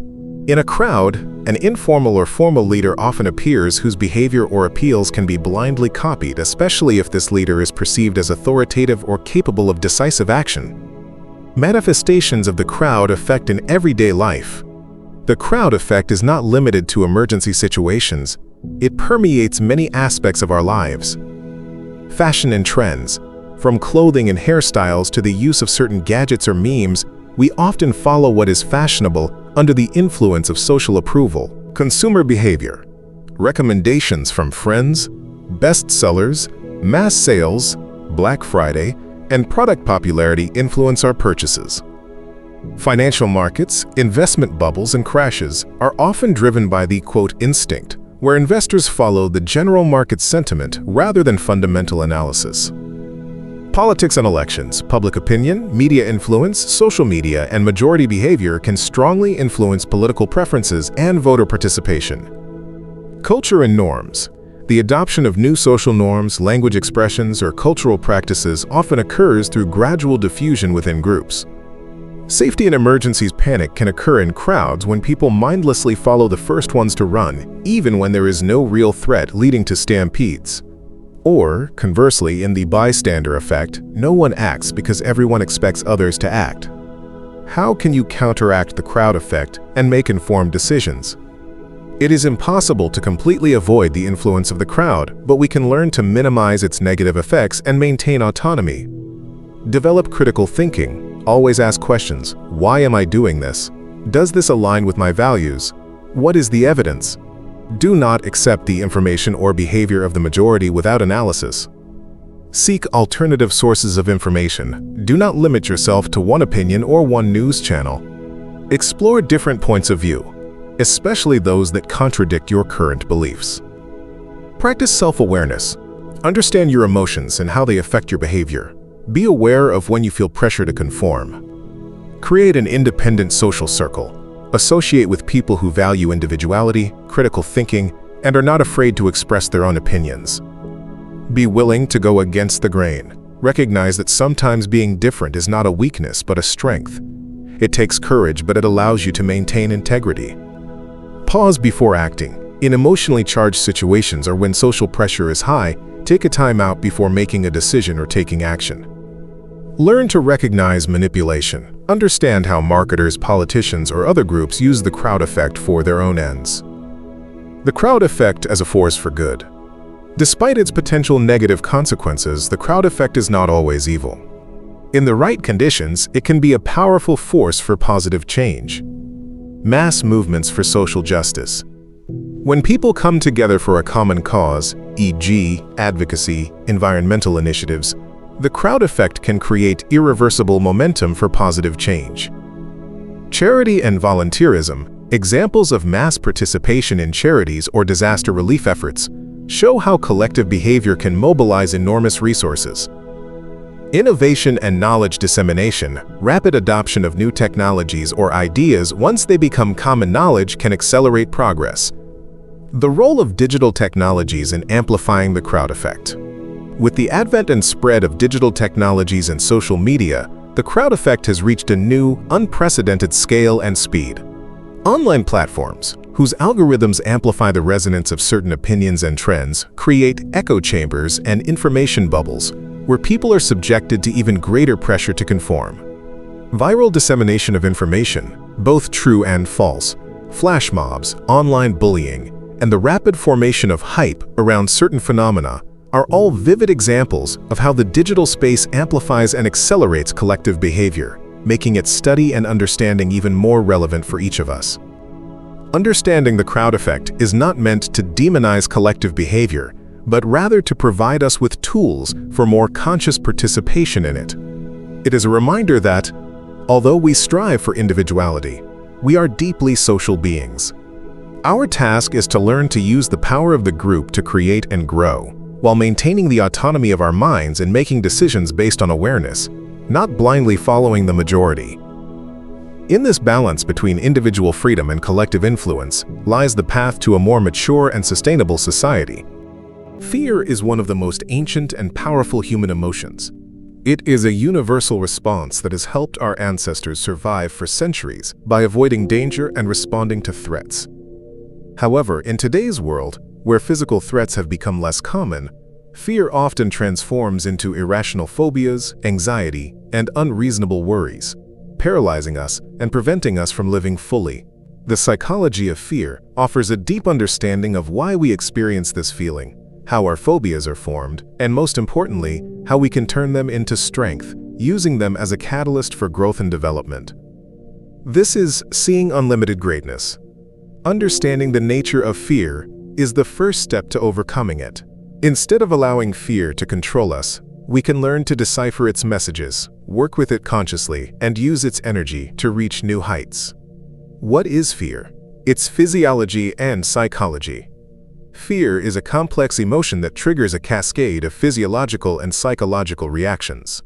In a crowd, an informal or formal leader often appears whose behavior or appeals can be blindly copied, especially if this leader is perceived as authoritative or capable of decisive action. Manifestations of the crowd effect in everyday life. The crowd effect is not limited to emergency situations. It permeates many aspects of our lives. Fashion and trends. From clothing and hairstyles to the use of certain gadgets or memes, we often follow what is fashionable under the influence of social approval. Consumer behavior. Recommendations from friends, bestsellers, mass sales, Black Friday, and product popularity influence our purchases. Financial markets, investment bubbles, and crashes are often driven by the, quote, instinct, where investors follow the general market sentiment rather than fundamental analysis. Politics and elections, public opinion, media influence, social media, and majority behavior can strongly influence political preferences and voter participation. Culture and norms. The adoption of new social norms, language expressions, or cultural practices often occurs through gradual diffusion within groups. Safety and emergencies panic can occur in crowds when people mindlessly follow the first ones to run, even when there is no real threat leading to stampedes. Or, conversely, in the bystander effect, no one acts because everyone expects others to act. How can you counteract the crowd effect and make informed decisions? It is impossible to completely avoid the influence of the crowd, but we can learn to minimize its negative effects and maintain autonomy. Develop critical thinking. Always ask questions. Why am I doing this? Does this align with my values? What is the evidence? Do not accept the information or behavior of the majority without analysis. Seek alternative sources of information. Do not limit yourself to one opinion or one news channel. Explore different points of view, especially those that contradict your current beliefs. Practice self-awareness. Understand your emotions and how they affect your behavior. Be aware of when you feel pressure to conform. Create an independent social circle. Associate with people who value individuality, critical thinking, and are not afraid to express their own opinions. Be willing to go against the grain. Recognize that sometimes being different is not a weakness but a strength. It takes courage, but it allows you to maintain integrity. Pause before acting. In emotionally charged situations or when social pressure is high, take a time out before making a decision or taking action. Learn to recognize manipulation. Understand how marketers, politicians, or other groups use the crowd effect for their own ends. The crowd effect as a force for good. Despite its potential negative consequences, the crowd effect is not always evil. In the right conditions, it can be a powerful force for positive change. Mass movements for social justice. When people come together for a common cause, e.g., advocacy, environmental initiatives, the crowd effect can create irreversible momentum for positive change. Charity and volunteerism, examples of mass participation in charities or disaster relief efforts, show how collective behavior can mobilize enormous resources. Innovation and knowledge dissemination, rapid adoption of new technologies or ideas once they become common knowledge can accelerate progress. The role of digital technologies in amplifying the crowd effect. With the advent and spread of digital technologies and social media, the crowd effect has reached a new, unprecedented scale and speed. Online platforms, whose algorithms amplify the resonance of certain opinions and trends, create echo chambers and information bubbles, where people are subjected to even greater pressure to conform. Viral dissemination of information, both true and false, flash mobs, online bullying, and the rapid formation of hype around certain phenomena are all vivid examples of how the digital space amplifies and accelerates collective behavior, making its study and understanding even more relevant for each of us. Understanding the crowd effect is not meant to demonize collective behavior, but rather to provide us with tools for more conscious participation in it. It is a reminder that, although we strive for individuality, we are deeply social beings. Our task is to learn to use the power of the group to create and grow, while maintaining the autonomy of our minds and making decisions based on awareness, not blindly following the majority. In this balance between individual freedom and collective influence lies the path to a more mature and sustainable society. Fear is one of the most ancient and powerful human emotions. It is a universal response that has helped our ancestors survive for centuries by avoiding danger and responding to threats. However, in today's world, where physical threats have become less common, fear often transforms into irrational phobias, anxiety, and unreasonable worries, paralyzing us and preventing us from living fully. The psychology of fear offers a deep understanding of why we experience this feeling, how our phobias are formed, and most importantly, how we can turn them into strength, using them as a catalyst for growth and development. This is seeing unlimited greatness. Understanding the nature of fear is the first step to overcoming it. Instead of allowing fear to control us, we can learn to decipher its messages, work with it consciously, and use its energy to reach new heights. What is fear? Its physiology and psychology. Fear is a complex emotion that triggers a cascade of physiological and psychological reactions.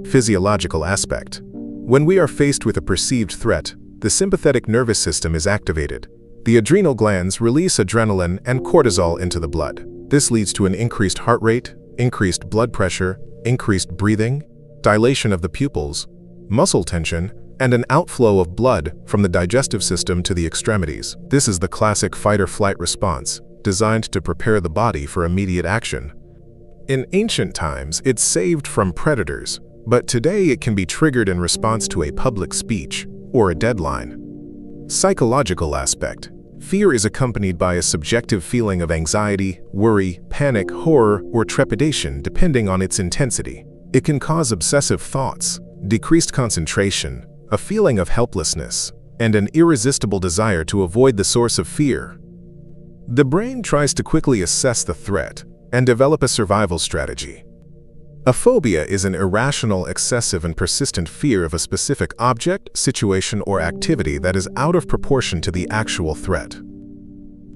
Physiological aspect. When we are faced with a perceived threat, the sympathetic nervous system is activated. The adrenal glands release adrenaline and cortisol into the blood. This leads to an increased heart rate, increased blood pressure, increased breathing, dilation of the pupils, muscle tension, and an outflow of blood from the digestive system to the extremities. This is the classic fight-or-flight response, designed to prepare the body for immediate action. In ancient times, it saved from predators, but today it can be triggered in response to a public speech or a deadline. Psychological aspect. Fear is accompanied by a subjective feeling of anxiety, worry, panic, horror, or trepidation depending on its intensity. It can cause obsessive thoughts, decreased concentration, a feeling of helplessness, and an irresistible desire to avoid the source of fear. The brain tries to quickly assess the threat and develop a survival strategy. A phobia is an irrational, excessive, and persistent fear of a specific object, situation, or activity that is out of proportion to the actual threat.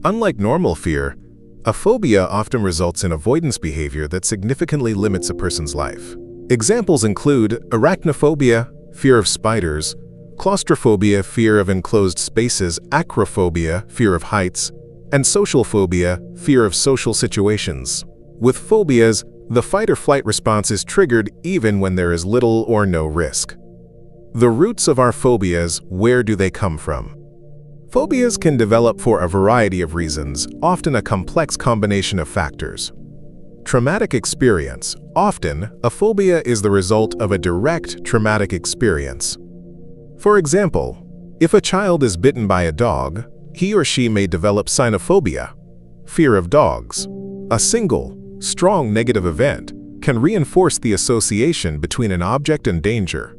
Unlike normal fear, a phobia often results in avoidance behavior that significantly limits a person's life. Examples include arachnophobia, fear of spiders, claustrophobia, fear of enclosed spaces, acrophobia, fear of heights, and social phobia, fear of social situations. With phobias, the fight-or-flight response is triggered even when there is little or no risk. The roots of our phobias, where do they come from? Phobias can develop for a variety of reasons, often a complex combination of factors. Traumatic experience. Often, a phobia is the result of a direct traumatic experience. For example, if a child is bitten by a dog, he or she may develop cynophobia, fear of dogs. A single, strong negative event can reinforce the association between an object and danger.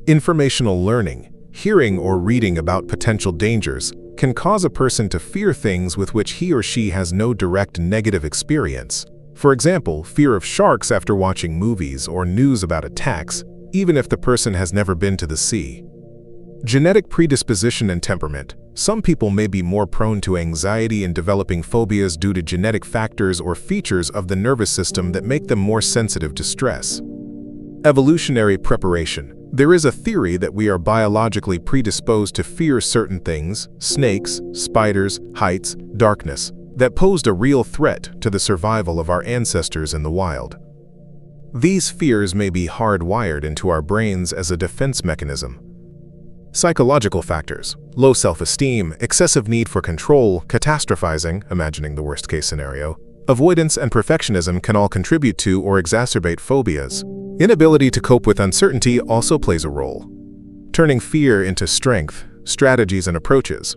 Informational learning, hearing or reading about potential dangers, can cause a person to fear things with which he or she has no direct negative experience. For example, fear of sharks after watching movies or news about attacks, even if the person has never been to the sea. Genetic predisposition and temperament. Some people may be more prone to anxiety and developing phobias due to genetic factors or features of the nervous system that make them more sensitive to stress. Evolutionary preparation. There is a theory that we are biologically predisposed to fear certain things, snakes, spiders, heights, darkness, that posed a real threat to the survival of our ancestors in the wild. These fears may be hardwired into our brains as a defense mechanism. Psychological factors: low self-esteem, excessive need for control, catastrophizing, imagining the worst-case scenario, avoidance and perfectionism can all contribute to or exacerbate phobias. Inability to cope with uncertainty also plays a role. Turning fear into strength, strategies and approaches.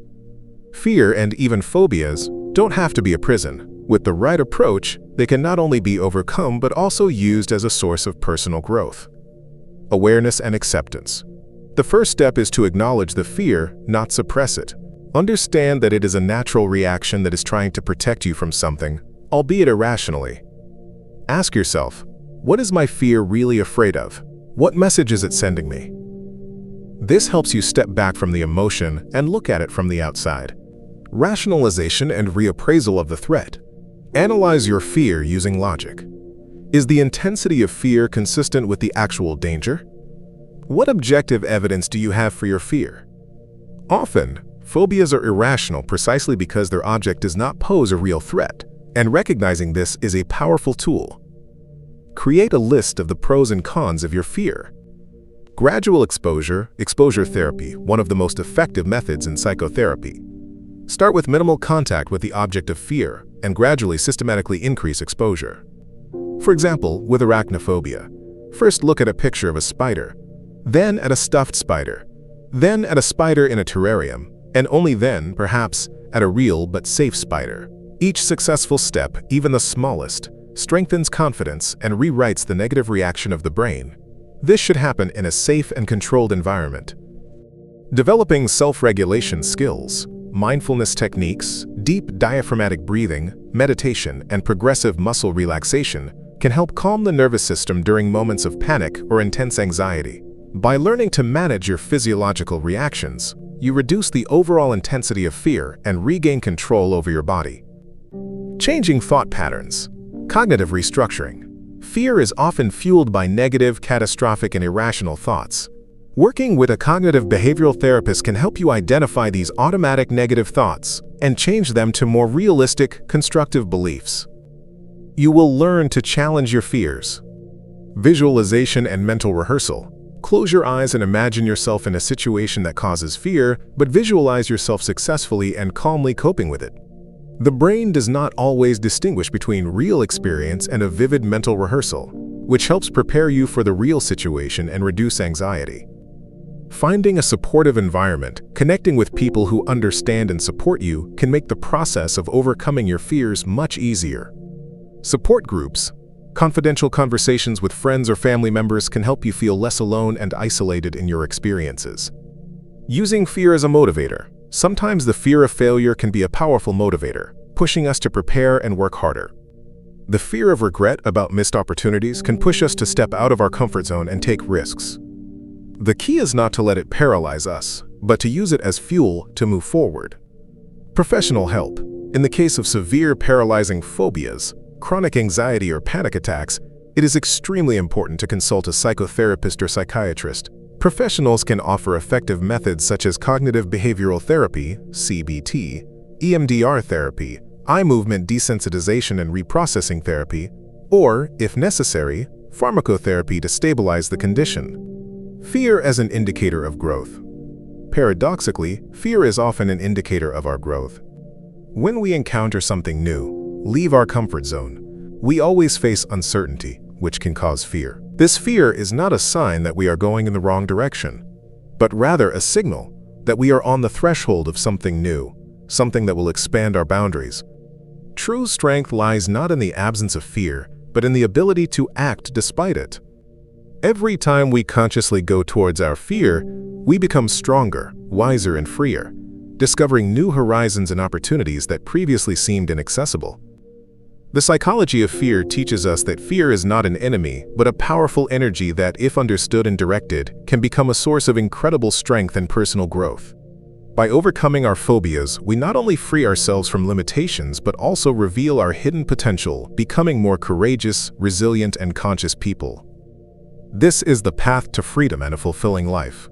Fear and even phobias don't have to be a prison. With the right approach, they can not only be overcome but also used as a source of personal growth. Awareness and acceptance. The first step is to acknowledge the fear, not suppress it. Understand that it is a natural reaction that is trying to protect you from something, albeit irrationally. Ask yourself, what is my fear really afraid of? What message is it sending me? This helps you step back from the emotion and look at it from the outside. Rationalization and reappraisal of the threat. Analyze your fear using logic. Is the intensity of fear consistent with the actual danger? What objective evidence do you have for your fear? Often, phobias are irrational precisely because their object does not pose a real threat, and recognizing this is a powerful tool. Create a list of the pros and cons of your fear. Gradual exposure therapy, one of the most effective methods in psychotherapy. Start with minimal contact with the object of fear and gradually systematically increase exposure. For example, with arachnophobia, first look at a picture of a spider, then at a stuffed spider, then at a spider in a terrarium, and only then, perhaps, at a real but safe spider. Each successful step, even the smallest, strengthens confidence and rewrites the negative reaction of the brain. This should happen in a safe and controlled environment. Developing self-regulation skills, mindfulness techniques, deep diaphragmatic breathing, meditation, and progressive muscle relaxation can help calm the nervous system during moments of panic or intense anxiety. By learning to manage your physiological reactions, you reduce the overall intensity of fear and regain control over your body. Changing thought patterns. Cognitive restructuring. Fear is often fueled by negative, catastrophic, and irrational thoughts. Working with a cognitive behavioral therapist can help you identify these automatic negative thoughts and change them to more realistic, constructive beliefs. You will learn to challenge your fears. Visualization and mental rehearsal. Close your eyes and imagine yourself in a situation that causes fear, but visualize yourself successfully and calmly coping with it. The brain does not always distinguish between real experience and a vivid mental rehearsal, which helps prepare you for the real situation and reduce anxiety. Finding a supportive environment, connecting with people who understand and support you, can make the process of overcoming your fears much easier. Support groups. Confidential conversations with friends or family members can help you feel less alone and isolated in your experiences. Using fear as a motivator. Sometimes the fear of failure can be a powerful motivator, pushing us to prepare and work harder. The fear of regret about missed opportunities can push us to step out of our comfort zone and take risks. The key is not to let it paralyze us, but to use it as fuel to move forward. Professional help. In the case of severe paralyzing phobias, chronic anxiety or panic attacks, it is extremely important to consult a psychotherapist or psychiatrist. Professionals can offer effective methods such as cognitive behavioral therapy, CBT, EMDR therapy, eye movement desensitization and reprocessing therapy, or, if necessary, pharmacotherapy to stabilize the condition. Fear as an indicator of growth. Paradoxically, fear is often an indicator of our growth. When we encounter something new, leave our comfort zone, we always face uncertainty, which can cause fear. This fear is not a sign that we are going in the wrong direction, but rather a signal that we are on the threshold of something new, something that will expand our boundaries. True strength lies not in the absence of fear, but in the ability to act despite it. Every time we consciously go towards our fear, we become stronger, wiser, and freer, discovering new horizons and opportunities that previously seemed inaccessible. The psychology of fear teaches us that fear is not an enemy, but a powerful energy that, if understood and directed, can become a source of incredible strength and personal growth. By overcoming our phobias, we not only free ourselves from limitations, but also reveal our hidden potential, becoming more courageous, resilient, and conscious people. This is the path to freedom and a fulfilling life.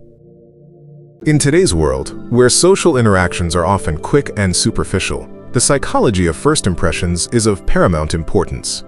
In today's world, where social interactions are often quick and superficial, the psychology of first impressions is of paramount importance.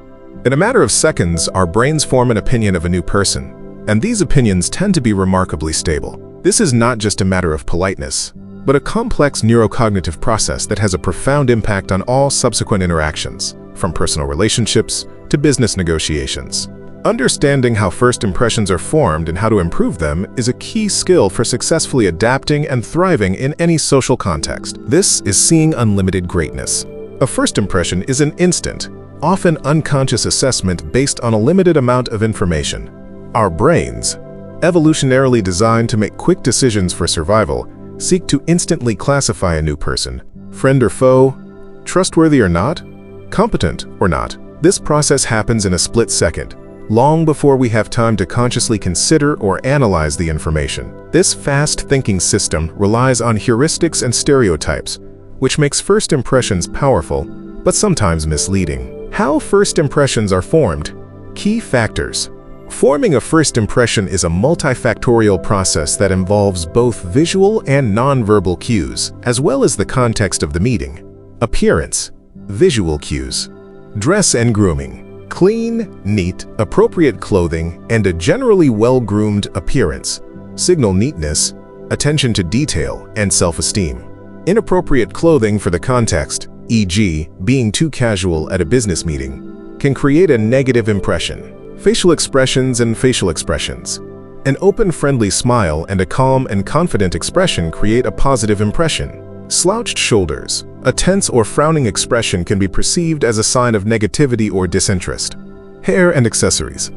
In a matter of seconds, our brains form an opinion of a new person, and these opinions tend to be remarkably stable. This is not just a matter of politeness, but a complex neurocognitive process that has a profound impact on all subsequent interactions, from personal relationships to business negotiations. Understanding how first impressions are formed and how to improve them is a key skill for successfully adapting and thriving in any social context. This is seeing unlimited greatness. A first impression is an instant, often unconscious assessment based on a limited amount of information. Our brains, evolutionarily designed to make quick decisions for survival, seek to instantly classify a new person, friend or foe, trustworthy or not, competent or not. This process happens in a split second, long before we have time to consciously consider or analyze the information. This fast-thinking system relies on heuristics and stereotypes, which makes first impressions powerful, but sometimes misleading. How first impressions are formed? Key factors. Forming a first impression is a multifactorial process that involves both visual and nonverbal cues, as well as the context of the meeting. Appearance, visual cues, dress and grooming. Clean, neat, appropriate clothing, and a generally well-groomed appearance signal neatness, attention to detail, and self-esteem. Inappropriate clothing for the context, e.g., being too casual at a business meeting, can create a negative impression. Facial expressions and facial expressions. An open, friendly smile and a calm and confident expression create a positive impression. Slouched shoulders. A tense or frowning expression can be perceived as a sign of negativity or disinterest. Hair and accessories.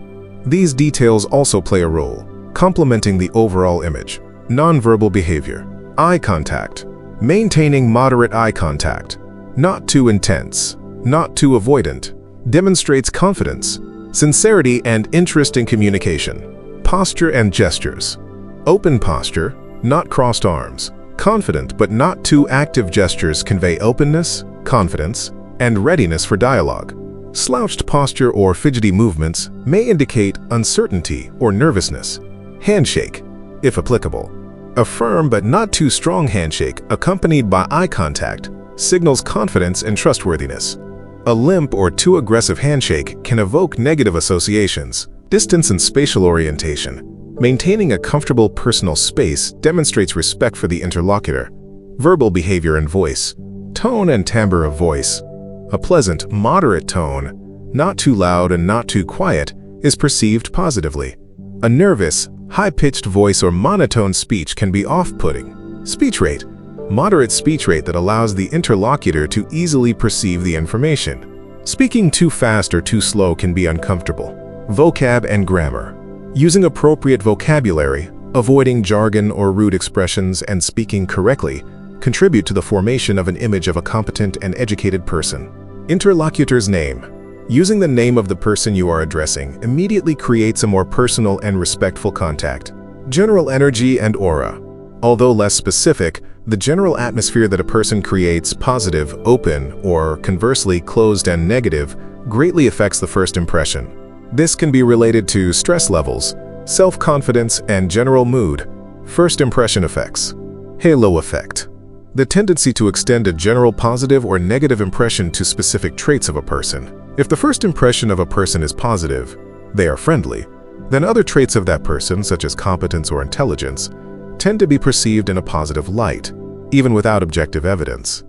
These details also play a role, complementing the overall image. Nonverbal behavior. Eye contact. Maintaining moderate eye contact, not too intense, not too avoidant, demonstrates confidence, sincerity, and interest in communication. Posture and gestures. Open posture, not crossed arms. Confident but not too active gestures convey openness, confidence, and readiness for dialogue. Slouched posture or fidgety movements may indicate uncertainty or nervousness. Handshake, if applicable. A firm but not too strong handshake accompanied by eye contact signals confidence and trustworthiness. A limp or too aggressive handshake can evoke negative associations. Distance and spatial orientation. Maintaining a comfortable personal space demonstrates respect for the interlocutor. Verbal behavior and voice. Tone and timbre of voice. A pleasant, moderate tone, not too loud and not too quiet, is perceived positively. A nervous, high-pitched voice or monotone speech can be off-putting. Speech rate. Moderate speech rate that allows the interlocutor to easily perceive the information. Speaking too fast or too slow can be uncomfortable. Vocab and grammar. Using appropriate vocabulary, avoiding jargon or rude expressions, and speaking correctly contribute to the formation of an image of a competent and educated person. Interlocutor's name. Using the name of the person you are addressing immediately creates a more personal and respectful contact. General energy and aura. Although less specific, the general atmosphere that a person creates, positive, open, or conversely closed and negative, greatly affects the first impression. This can be related to stress levels, self-confidence, and general mood. First impression effects. Halo effect. The tendency to extend a general positive or negative impression to specific traits of a person. If the first impression of a person is positive, they are friendly, then other traits of that person, such as competence or intelligence, tend to be perceived in a positive light, even without objective evidence.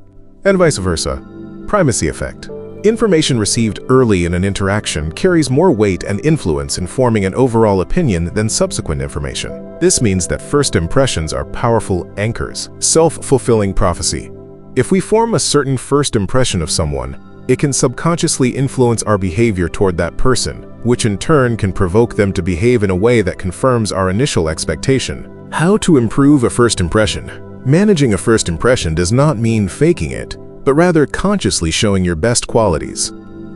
And vice versa. Primacy effect. Information received early in an interaction carries more weight and influence in forming an overall opinion than subsequent information. This means that first impressions are powerful anchors. Self-fulfilling prophecy. If we form a certain first impression of someone, it can subconsciously influence our behavior toward that person, which in turn can provoke them to behave in a way that confirms our initial expectation. How to improve a first impression? Managing a first impression does not mean faking it, but rather consciously showing your best qualities.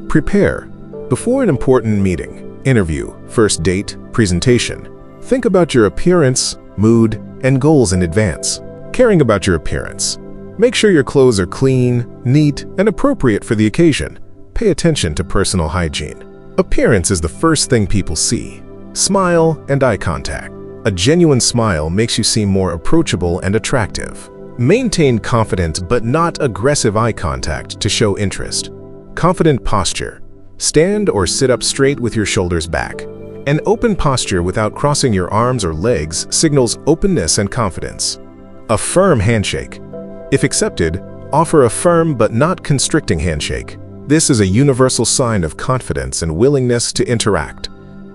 Prepare. Before an important meeting, interview, first date, presentation, think about your appearance, mood, and goals in advance. Caring about your appearance. Make sure your clothes are clean, neat, and appropriate for the occasion. Pay attention to personal hygiene. Appearance is the first thing people see. Smile and eye contact. A genuine smile makes you seem more approachable and attractive. Maintain confident but not aggressive eye contact to show interest. Confident posture. Stand or sit up straight with your shoulders back. An open posture without crossing your arms or legs signals openness and confidence. A firm handshake. If accepted, offer a firm but not constricting handshake. This is a universal sign of confidence and willingness to interact.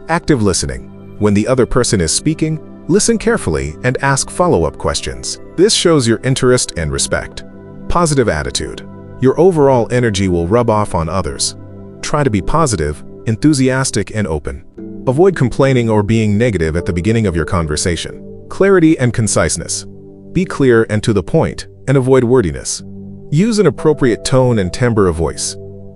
Active listening. When the other person is speaking, listen carefully and ask follow-up questions. This shows your interest and respect. Positive attitude. Your overall energy will rub off on others. Try to be positive, enthusiastic, and open. Avoid complaining or being negative at the beginning of your conversation. Clarity and conciseness. Be clear and to the point, and avoid wordiness. Use an appropriate tone and timbre of voice.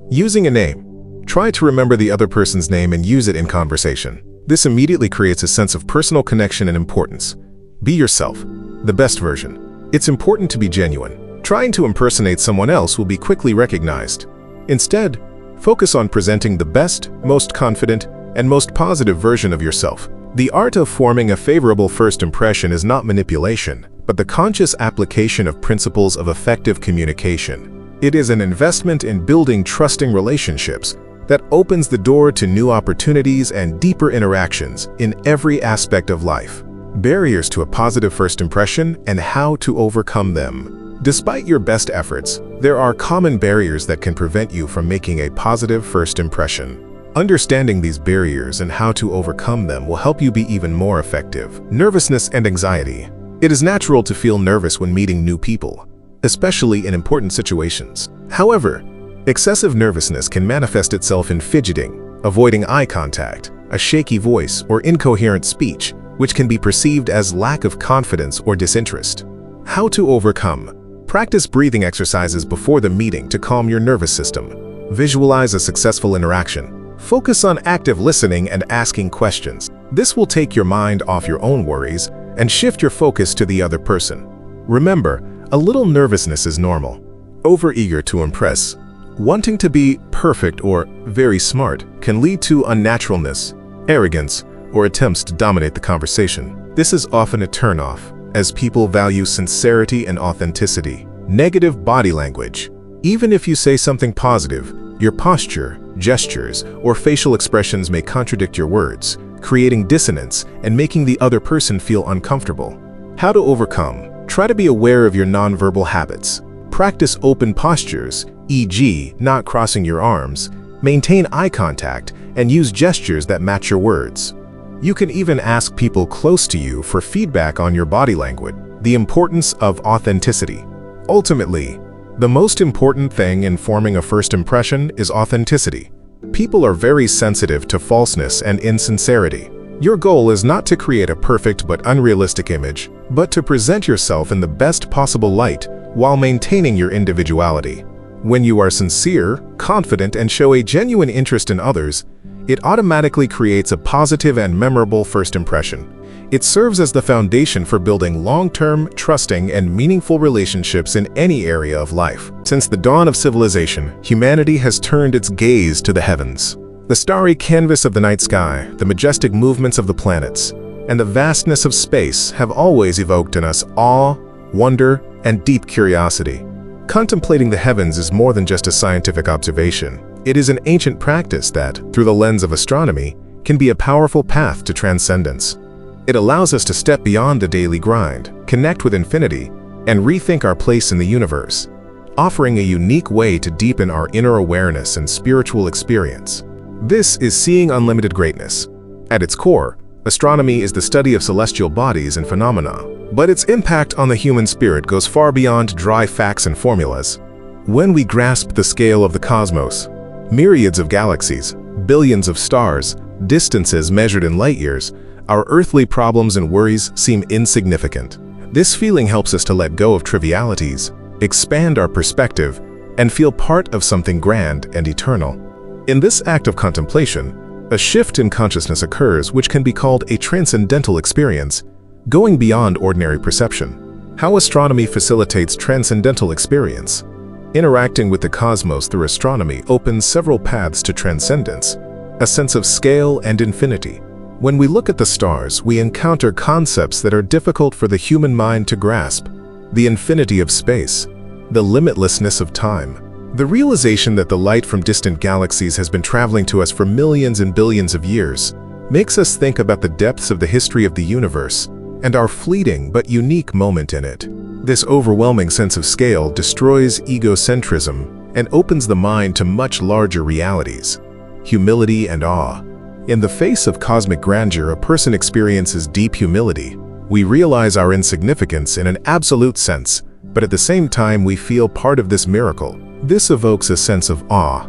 Using a name. Try to remember the other person's name and use it in conversation. This immediately creates a sense of personal connection and importance. Be yourself, the best version. It's important to be genuine. Trying to impersonate someone else will be quickly recognized. Instead, focus on presenting the best, most confident, and most positive version of yourself. The art of forming a favorable first impression is not manipulation, but the conscious application of principles of effective communication. It is an investment in building trusting relationships that opens the door to new opportunities and deeper interactions in every aspect of life. Barriers to a positive first impression and how to overcome them. Despite your best efforts, there are common barriers that can prevent you from making a positive first impression. Understanding these barriers and how to overcome them will help you be even more effective. Nervousness and anxiety. It is natural to feel nervous when meeting new people, especially in important situations. However, excessive nervousness can manifest itself in fidgeting, avoiding eye contact, a shaky voice, or incoherent speech, which can be perceived as lack of confidence or disinterest. How to overcome. Practice breathing exercises before the meeting to calm your nervous system. Visualize a successful interaction. Focus on active listening and asking questions. This will take your mind off your own worries and shift your focus to the other person. Remember, a little nervousness is normal. Overeager to impress. Wanting to be perfect or very smart can lead to unnaturalness, arrogance, or attempts to dominate the conversation. This is often a turnoff, as people value sincerity and authenticity. Negative body language. Even if you say something positive, your posture, gestures, or facial expressions may contradict your words, creating dissonance and making the other person feel uncomfortable. How to overcome. Try to be aware of your nonverbal habits. Practice open postures, e.g., not crossing your arms. Maintain eye contact and use gestures that match your words. You can even ask people close to you for feedback on your body language. The importance of authenticity. Ultimately, the most important thing in forming a first impression is authenticity. People are very sensitive to falseness and insincerity. Your goal is not to create a perfect but unrealistic image, but to present yourself in the best possible light while maintaining your individuality. When you are sincere, confident, and show a genuine interest in others, it automatically creates a positive and memorable first impression. It serves as the foundation for building long-term, trusting, and meaningful relationships in any area of life. Since the dawn of civilization, humanity has turned its gaze to the heavens. The starry canvas of the night sky, the majestic movements of the planets, and the vastness of space have always evoked in us awe, wonder, and deep curiosity. Contemplating the heavens is more than just a scientific observation. It is an ancient practice that, through the lens of astronomy, can be a powerful path to transcendence. It allows us to step beyond the daily grind, connect with infinity, and rethink our place in the universe, offering a unique way to deepen our inner awareness and spiritual experience. This is seeing unlimited greatness. At its core, astronomy is the study of celestial bodies and phenomena, but its impact on the human spirit goes far beyond dry facts and formulas. When we grasp the scale of the cosmos, myriads of galaxies, billions of stars, distances measured in light years, our earthly problems and worries seem insignificant. This feeling helps us to let go of trivialities, expand our perspective, and feel part of something grand and eternal. In this act of contemplation, a shift in consciousness occurs which can be called a transcendental experience, going beyond ordinary perception. How astronomy facilitates transcendental experience. Interacting with the cosmos through astronomy opens several paths to transcendence, a sense of scale and infinity. When we look at the stars, we encounter concepts that are difficult for the human mind to grasp: the infinity of space, the limitlessness of time. The realization that the light from distant galaxies has been traveling to us for millions and billions of years makes us think about the depths of the history of the universe and our fleeting but unique moment in it. This overwhelming sense of scale destroys egocentrism and opens the mind to much larger realities: humility and awe. In the face of cosmic grandeur, a person experiences deep humility. We realize our insignificance in an absolute sense, but at the same time we feel part of this miracle. This evokes a sense of awe,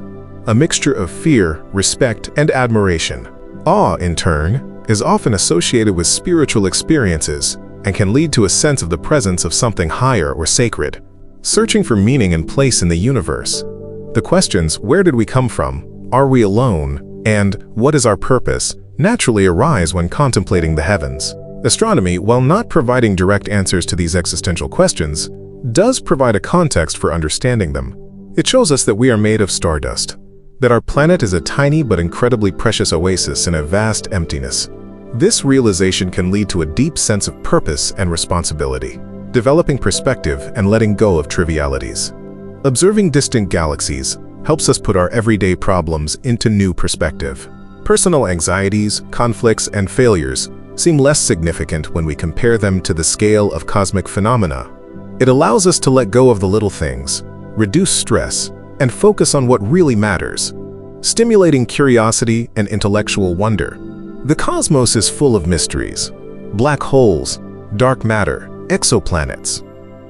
a mixture of fear, respect, and admiration. Awe, in turn, is often associated with spiritual experiences and can lead to a sense of the presence of something higher or sacred. Searching for meaning and place in the universe. The questions, where did we come from, are we alone, and what is our purpose, naturally arise when contemplating the heavens. Astronomy, while not providing direct answers to these existential questions, does provide a context for understanding them. It shows us that we are made of stardust, that our planet is a tiny but incredibly precious oasis in a vast emptiness. This realization can lead to a deep sense of purpose and responsibility, developing perspective and letting go of trivialities. Observing distant galaxies helps us put our everyday problems into new perspective. Personal anxieties, conflicts, and failures seem less significant when we compare them to the scale of cosmic phenomena. It allows us to let go of the little things, reduce stress, and focus on what really matters, stimulating curiosity and intellectual wonder. The cosmos is full of mysteries: black holes, dark matter, exoplanets.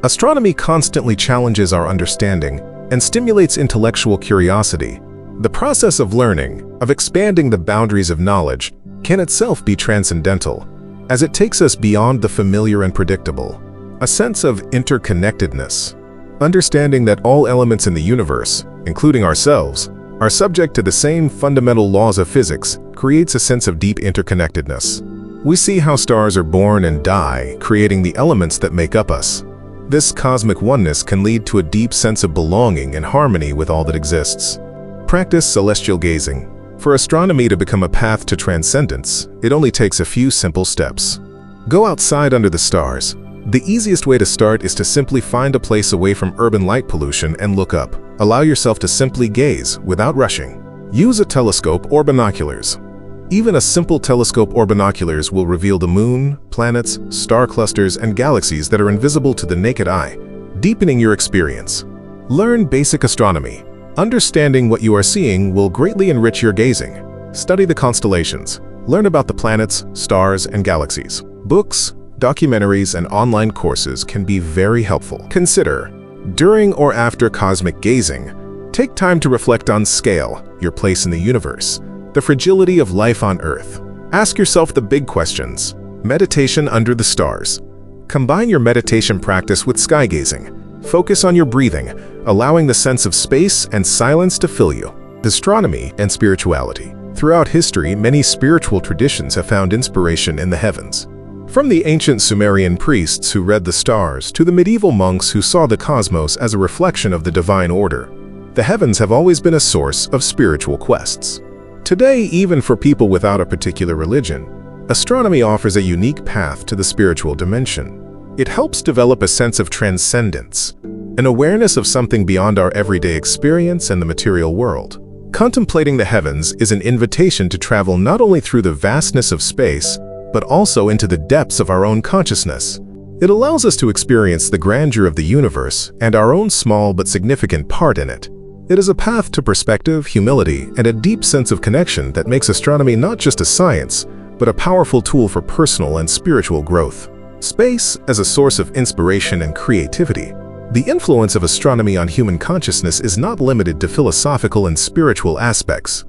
Astronomy constantly challenges our understanding and stimulates intellectual curiosity. The process of learning, of expanding the boundaries of knowledge, can itself be transcendental, as it takes us beyond the familiar and predictable. A sense of interconnectedness. Understanding that all elements in the universe, including ourselves, are subject to the same fundamental laws of physics creates a sense of deep interconnectedness. We see how stars are born and die, creating the elements that make up us. This cosmic oneness can lead to a deep sense of belonging and harmony with all that exists. Practice celestial gazing. For astronomy to become a path to transcendence, it only takes a few simple steps. Go outside under the stars. The easiest way to start is to simply find a place away from urban light pollution and look up. Allow yourself to simply gaze without rushing. Use a telescope or binoculars. Even a simple telescope or binoculars will reveal the moon, planets, star clusters, and galaxies that are invisible to the naked eye, deepening your experience. Learn basic astronomy. Understanding what you are seeing will greatly enrich your gazing. Study the constellations. Learn about the planets, stars, and galaxies. Books, documentaries, and online courses can be very helpful. Consider, during or after cosmic gazing, take time to reflect on scale, your place in the universe, the fragility of life on Earth. Ask yourself the big questions. Meditation under the stars. Combine your meditation practice with sky gazing. Focus on your breathing, allowing the sense of space and silence to fill you. Astronomy and spirituality. Throughout history, many spiritual traditions have found inspiration in the heavens. From the ancient Sumerian priests who read the stars to the medieval monks who saw the cosmos as a reflection of the divine order, the heavens have always been a source of spiritual quests. Today, even for people without a particular religion, astronomy offers a unique path to the spiritual dimension. It helps develop a sense of transcendence, an awareness of something beyond our everyday experience and the material world. Contemplating the heavens is an invitation to travel not only through the vastness of space, but also into the depths of our own consciousness. It allows us to experience the grandeur of the universe and our own small but significant part in it. It is a path to perspective, humility, and a deep sense of connection that makes astronomy not just a science, but a powerful tool for personal and spiritual growth. Space as a source of inspiration and creativity. The influence of astronomy on human consciousness is not limited to philosophical and spiritual aspects.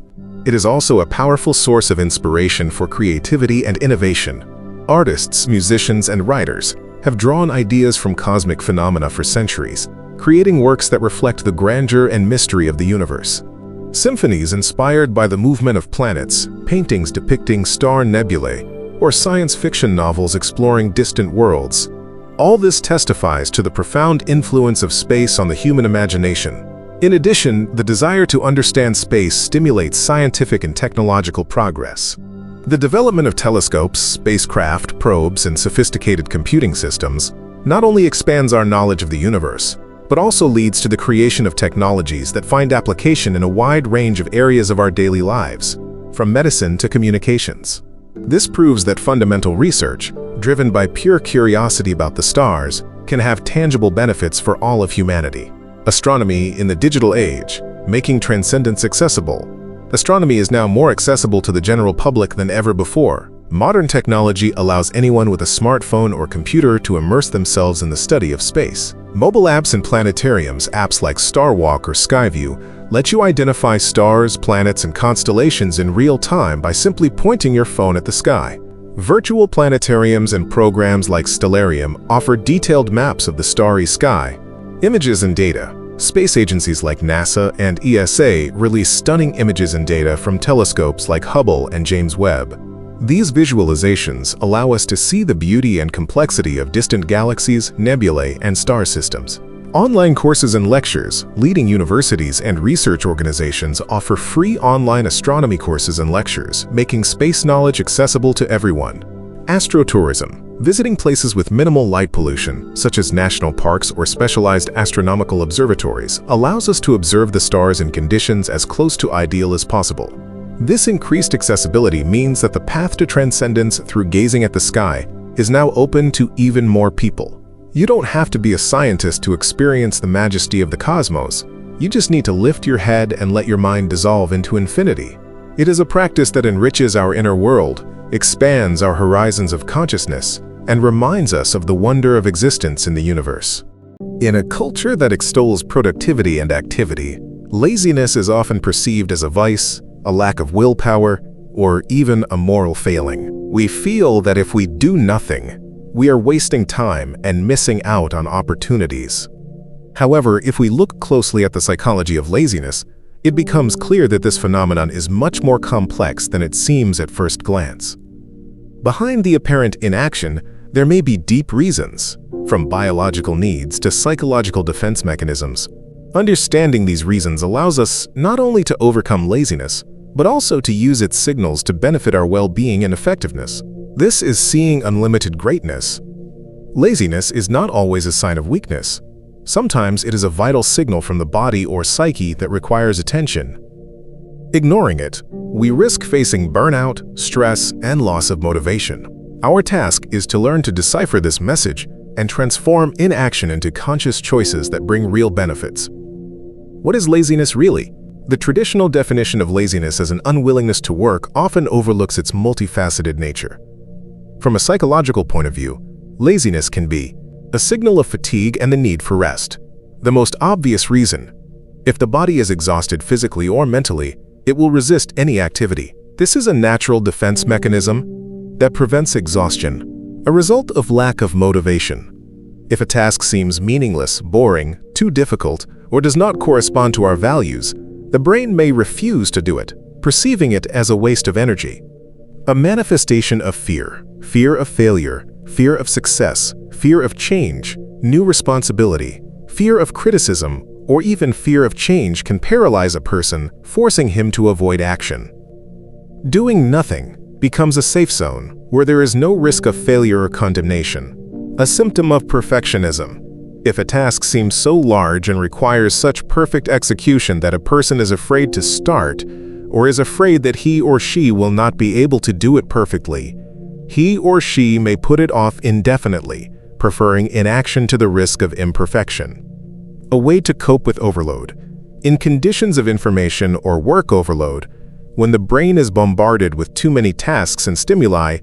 It is also a powerful source of inspiration for creativity and innovation. Artists, musicians, and writers have drawn ideas from cosmic phenomena for centuries, creating works that reflect the grandeur and mystery of the universe. Symphonies inspired by the movement of planets, paintings depicting star nebulae, or science fiction novels exploring distant worlds. All this testifies to the profound influence of space on the human imagination. In addition, the desire to understand space stimulates scientific and technological progress. The development of telescopes, spacecraft, probes, and sophisticated computing systems not only expands our knowledge of the universe, but also leads to the creation of technologies that find application in a wide range of areas of our daily lives, from medicine to communications. This proves that fundamental research, driven by pure curiosity about the stars, can have tangible benefits for all of humanity. Astronomy in the digital age, making transcendence accessible. Astronomy is now more accessible to the general public than ever before. Modern technology allows anyone with a smartphone or computer to immerse themselves in the study of space. Mobile apps and planetariums, apps like Starwalk or Skyview, let you identify stars, planets, and constellations in real time by simply pointing your phone at the sky. Virtual planetariums and programs like Stellarium offer detailed maps of the starry sky, images and data. Space agencies like NASA and ESA release stunning images and data from telescopes like Hubble and James Webb. These visualizations allow us to see the beauty and complexity of distant galaxies, nebulae, and star systems. Online courses and lectures, leading universities and research organizations offer free online astronomy courses and lectures, making space knowledge accessible to everyone. Astrotourism. Visiting places with minimal light pollution, such as national parks or specialized astronomical observatories, allows us to observe the stars in conditions as close to ideal as possible. This increased accessibility means that the path to transcendence through gazing at the sky is now open to even more people. You don't have to be a scientist to experience the majesty of the cosmos. You just need to lift your head and let your mind dissolve into infinity. It is a practice that enriches our inner world, expands our horizons of consciousness, and reminds us of the wonder of existence in the universe. In a culture that extols productivity and activity, laziness is often perceived as a vice, a lack of willpower, or even a moral failing. We feel that if we do nothing, we are wasting time and missing out on opportunities. However, if we look closely at the psychology of laziness, it becomes clear that this phenomenon is much more complex than it seems at first glance. Behind the apparent inaction, there may be deep reasons, from biological needs to psychological defense mechanisms. Understanding these reasons allows us not only to overcome laziness, but also to use its signals to benefit our well-being and effectiveness. This is seeing unlimited greatness. Laziness is not always a sign of weakness. Sometimes it is a vital signal from the body or psyche that requires attention. Ignoring it, we risk facing burnout, stress, and loss of motivation. Our task is to learn to decipher this message and transform inaction into conscious choices that bring real benefits. What is laziness really? The traditional definition of laziness as an unwillingness to work often overlooks its multifaceted nature. From a psychological point of view, laziness can be a signal of fatigue and the need for rest. The most obvious reason: if the body is exhausted physically or mentally, it will resist any activity. This is a natural defense mechanism that prevents exhaustion, a result of lack of motivation. If a task seems meaningless, boring, too difficult, or does not correspond to our values, the brain may refuse to do it, perceiving it as a waste of energy. A manifestation of fear, fear of failure, fear of success, fear of change, new responsibility, fear of criticism, or even fear of change can paralyze a person, forcing him to avoid action. Doing nothing becomes a safe zone where there is no risk of failure or condemnation, a symptom of perfectionism. If a task seems so large and requires such perfect execution that a person is afraid to start, or is afraid that he or she will not be able to do it perfectly, he or she may put it off indefinitely, preferring inaction to the risk of imperfection. A way to cope with overload. In conditions of information or work overload, when the brain is bombarded with too many tasks and stimuli,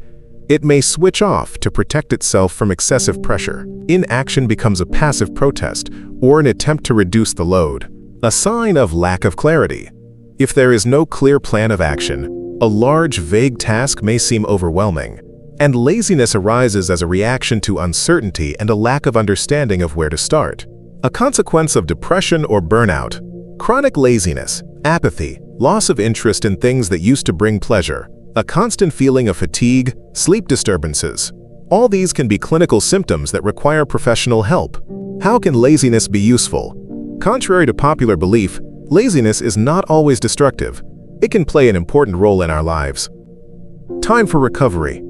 it may switch off to protect itself from excessive pressure. Inaction becomes a passive protest or an attempt to reduce the load, a sign of lack of clarity. If there is no clear plan of action, a large, vague task may seem overwhelming, and laziness arises as a reaction to uncertainty and a lack of understanding of where to start. A consequence of depression or burnout, chronic laziness, apathy, loss of interest in things that used to bring pleasure, a constant feeling of fatigue, sleep disturbances. All these can be clinical symptoms that require professional help. How can laziness be useful? Contrary to popular belief, laziness is not always destructive. It can play an important role in our lives. Time for recovery.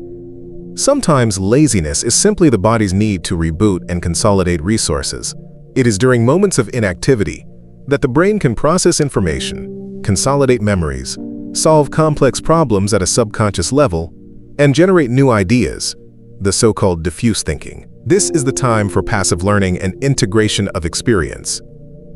Sometimes laziness is simply the body's need to reboot and consolidate resources. It is during moments of inactivity that the brain can process information, consolidate memories, solve complex problems at a subconscious level, and generate new ideas, the so-called diffuse thinking. This is the time for passive learning and integration of experience.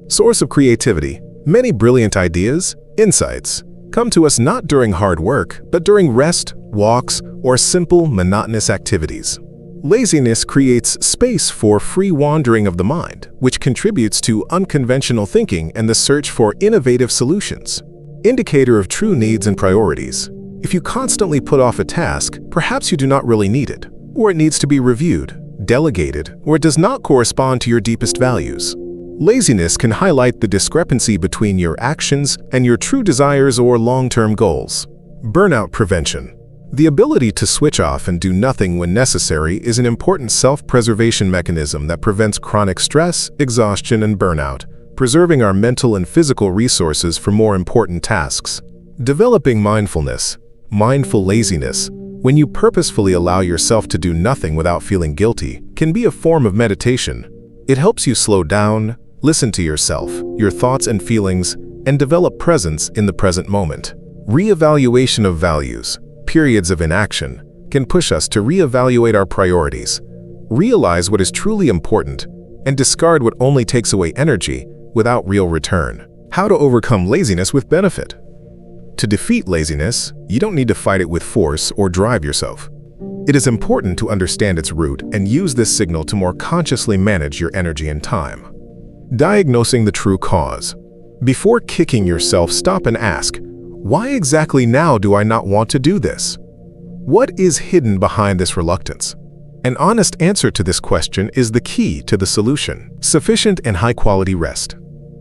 Source of creativity. Many brilliant ideas, insights, come to us not during hard work, but during rest, walks, or simple, monotonous activities. Laziness creates space for free wandering of the mind, which contributes to unconventional thinking and the search for innovative solutions. Indicator of true needs and priorities. If you constantly put off a task, perhaps you do not really need it, or it needs to be reviewed, delegated, or it does not correspond to your deepest values. Laziness can highlight the discrepancy between your actions and your true desires or long-term goals. Burnout prevention. The ability to switch off and do nothing when necessary is an important self-preservation mechanism that prevents chronic stress, exhaustion, and burnout, preserving our mental and physical resources for more important tasks. Developing mindfulness. Mindful laziness, when you purposefully allow yourself to do nothing without feeling guilty, can be a form of meditation. It helps you slow down, listen to yourself, your thoughts and feelings, and develop presence in the present moment. Reevaluation of values. Periods of inaction can push us to reevaluate our priorities, realize what is truly important, and discard what only takes away energy without real return. How to overcome laziness with benefit. To defeat laziness, you don't need to fight it with force or drive yourself. It is important to understand its root and use this signal to more consciously manage your energy and time. Diagnosing the true cause. Before kicking yourself, stop and ask, why exactly now do I not want to do this? What is hidden behind this reluctance? An honest answer to this question is the key to the solution. Sufficient and high-quality rest.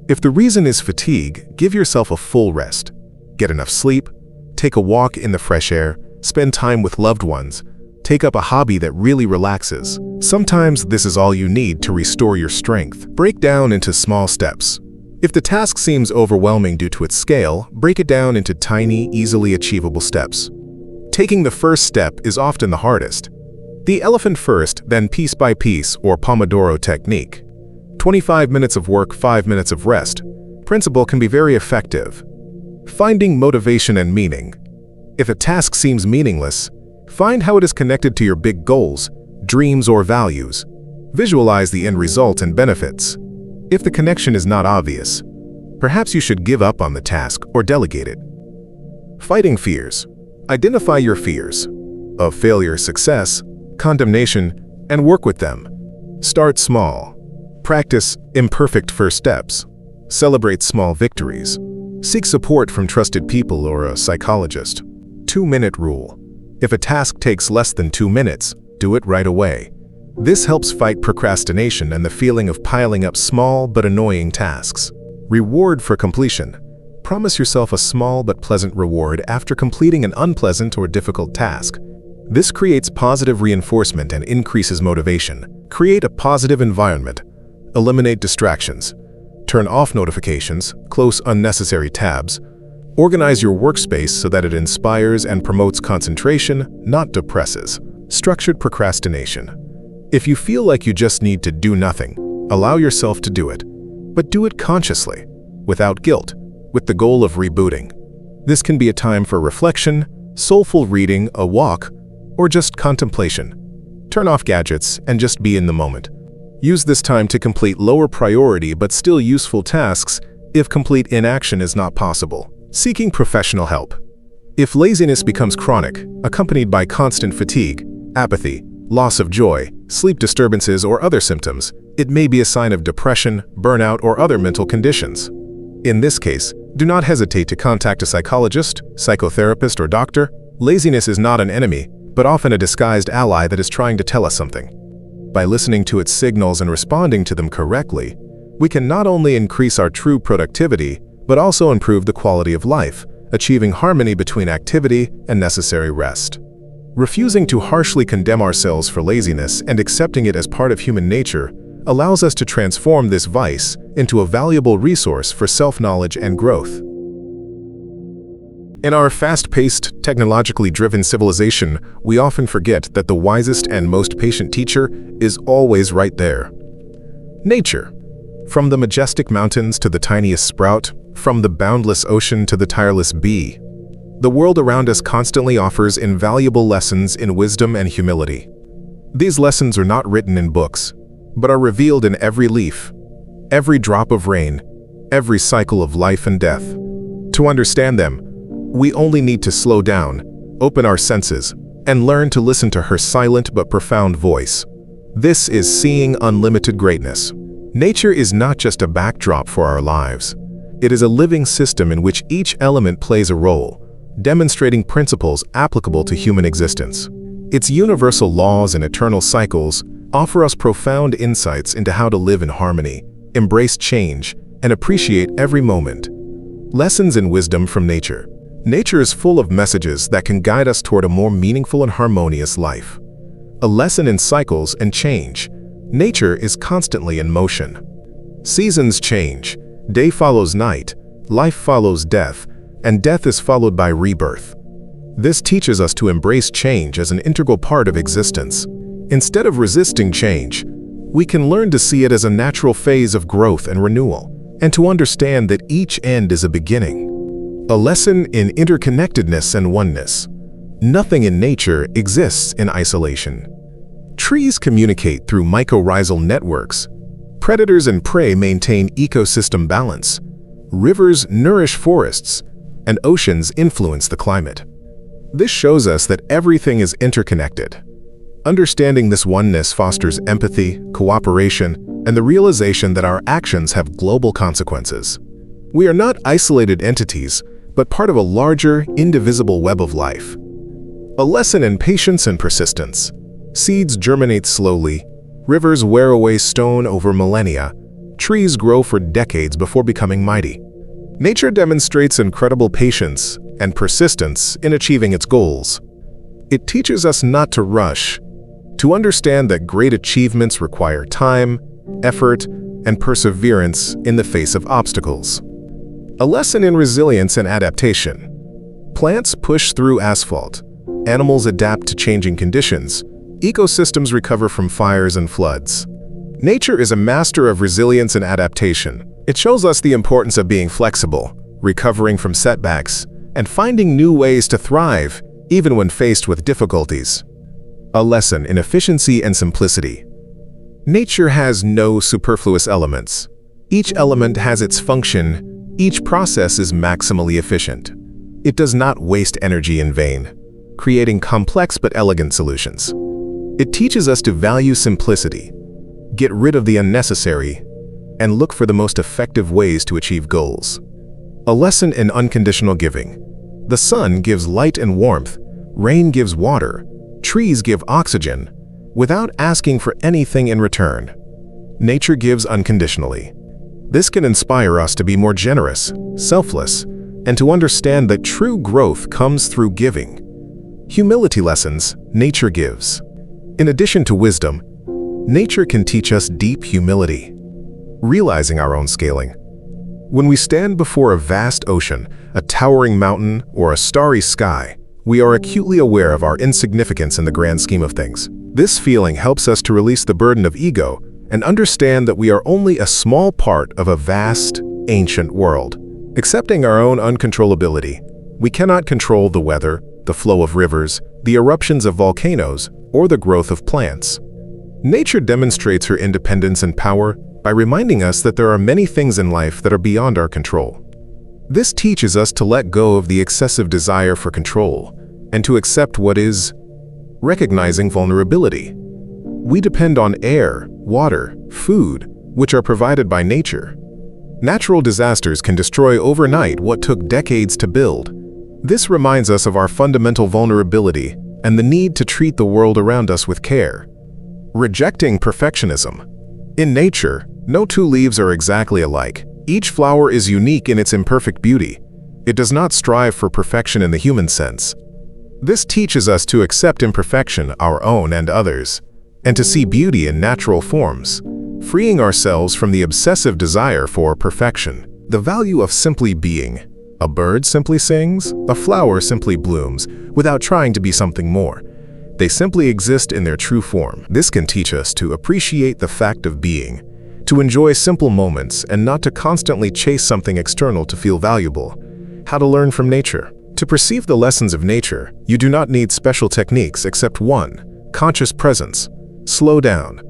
If the reason is fatigue, give yourself a full rest. Get enough sleep, take a walk in the fresh air, spend time with loved ones, take up a hobby that really relaxes. Sometimes this is all you need to restore your strength. Break down into small steps. If the task seems overwhelming due to its scale, break it down into tiny, easily achievable steps. Taking the first step is often the hardest. The elephant first, then piece by piece, or Pomodoro technique. 25 minutes of work, 5 minutes of rest. Principle can be very effective. Finding motivation and meaning. If a task seems meaningless, find how it is connected to your big goals, dreams, or values. Visualize the end result and benefits. If the connection is not obvious, perhaps you should give up on the task or delegate it. Fighting fears. Identify your fears of failure, success, condemnation, and work with them. Start small. Practice imperfect first steps. Celebrate small victories. Seek support from trusted people or a psychologist. 2-minute rule. If a task takes less than 2 minutes, do it right away. This helps fight procrastination and the feeling of piling up small but annoying tasks. Reward for completion. Promise yourself a small but pleasant reward after completing an unpleasant or difficult task. This creates positive reinforcement and increases motivation. Create a positive environment. Eliminate distractions. Turn off notifications, close unnecessary tabs. Organize your workspace so that it inspires and promotes concentration, not depresses. Structured procrastination. If you feel like you just need to do nothing, allow yourself to do it, but do it consciously, without guilt, with the goal of rebooting. This can be a time for reflection, soulful reading, a walk, or just contemplation. Turn off gadgets and just be in the moment. Use this time to complete lower priority but still useful tasks if complete inaction is not possible. Seeking professional help. If laziness becomes chronic, accompanied by constant fatigue, apathy, loss of joy, sleep disturbances, or other symptoms, it may be a sign of depression, burnout, or other mental conditions. In this case, do not hesitate to contact a psychologist, psychotherapist, or doctor. Laziness is not an enemy, but often a disguised ally that is trying to tell us something. By listening to its signals and responding to them correctly, we can not only increase our true productivity, but also improve the quality of life, achieving harmony between activity and necessary rest. Refusing to harshly condemn ourselves for laziness and accepting it as part of human nature allows us to transform this vice into a valuable resource for self-knowledge and growth. In our fast-paced, technologically driven civilization, we often forget that the wisest and most patient teacher is always right there. Nature. From the majestic mountains to the tiniest sprout, from the boundless ocean to the tireless bee, the world around us constantly offers invaluable lessons in wisdom and humility. These lessons are not written in books, but are revealed in every leaf, every drop of rain, every cycle of life and death. To understand them, we only need to slow down, open our senses, and learn to listen to her silent but profound voice. This is Seeing Unlimited Greatness. Nature is not just a backdrop for our lives. It is a living system in which each element plays a role, demonstrating principles applicable to human existence. Its universal laws and eternal cycles offer us profound insights into how to live in harmony, embrace change, and appreciate every moment. Lessons in wisdom from nature. Nature is full of messages that can guide us toward a more meaningful and harmonious life. A lesson in cycles and change. Nature is constantly in motion. Seasons change, day follows night, life follows death, and death is followed by rebirth. This teaches us to embrace change as an integral part of existence. Instead of resisting change, we can learn to see it as a natural phase of growth and renewal, and to understand that each end is a beginning. A lesson in interconnectedness and oneness. Nothing in nature exists in isolation. Trees communicate through mycorrhizal networks. Predators and prey maintain ecosystem balance. Rivers nourish forests, and oceans influence the climate. This shows us that everything is interconnected. Understanding this oneness fosters empathy, cooperation, and the realization that our actions have global consequences. We are not isolated entities, but part of a larger, indivisible web of life. A lesson in patience and persistence. Seeds germinate slowly, rivers wear away stone over millennia, trees grow for decades before becoming mighty. Nature demonstrates incredible patience and persistence in achieving its goals. It teaches us not to rush, to understand that great achievements require time, effort, and perseverance in the face of obstacles. A lesson in resilience and adaptation. Plants push through asphalt, animals adapt to changing conditions, ecosystems recover from fires and floods. Nature is a master of resilience and adaptation. It shows us the importance of being flexible, recovering from setbacks, and finding new ways to thrive, even when faced with difficulties. A lesson in efficiency and simplicity. Nature has no superfluous elements. Each element has its function. Each process is maximally efficient. It does not waste energy in vain, creating complex but elegant solutions. It teaches us to value simplicity, get rid of the unnecessary, and look for the most effective ways to achieve goals. A lesson in unconditional giving. The sun gives light and warmth, rain gives water, trees give oxygen, without asking for anything in return. Nature gives unconditionally. This can inspire us to be more generous, selfless, and to understand that true growth comes through giving. Humility lessons nature gives. In addition to wisdom, nature can teach us deep humility, realizing our own scaling. When we stand before a vast ocean, a towering mountain, or a starry sky, we are acutely aware of our insignificance in the grand scheme of things. This feeling helps us to release the burden of ego and understand that we are only a small part of a vast, ancient world. Accepting our own uncontrollability, we cannot control the weather, the flow of rivers, the eruptions of volcanoes, or the growth of plants. Nature demonstrates her independence and power by reminding us that there are many things in life that are beyond our control. This teaches us to let go of the excessive desire for control and to accept what is. Recognizing vulnerability. We depend on air, water, food, which are provided by nature. Natural disasters can destroy overnight what took decades to build. This reminds us of our fundamental vulnerability and the need to treat the world around us with care. Rejecting perfectionism. In nature, no two leaves are exactly alike. Each flower is unique in its imperfect beauty. It does not strive for perfection in the human sense. This teaches us to accept imperfection, our own and others, and to see beauty in natural forms, freeing ourselves from the obsessive desire for perfection. The value of simply being. A bird simply sings, a flower simply blooms, without trying to be something more. They simply exist in their true form. This can teach us to appreciate the fact of being, to enjoy simple moments and not to constantly chase something external to feel valuable. How to learn from nature. To perceive the lessons of nature, you do not need special techniques except one: conscious presence. Slow down.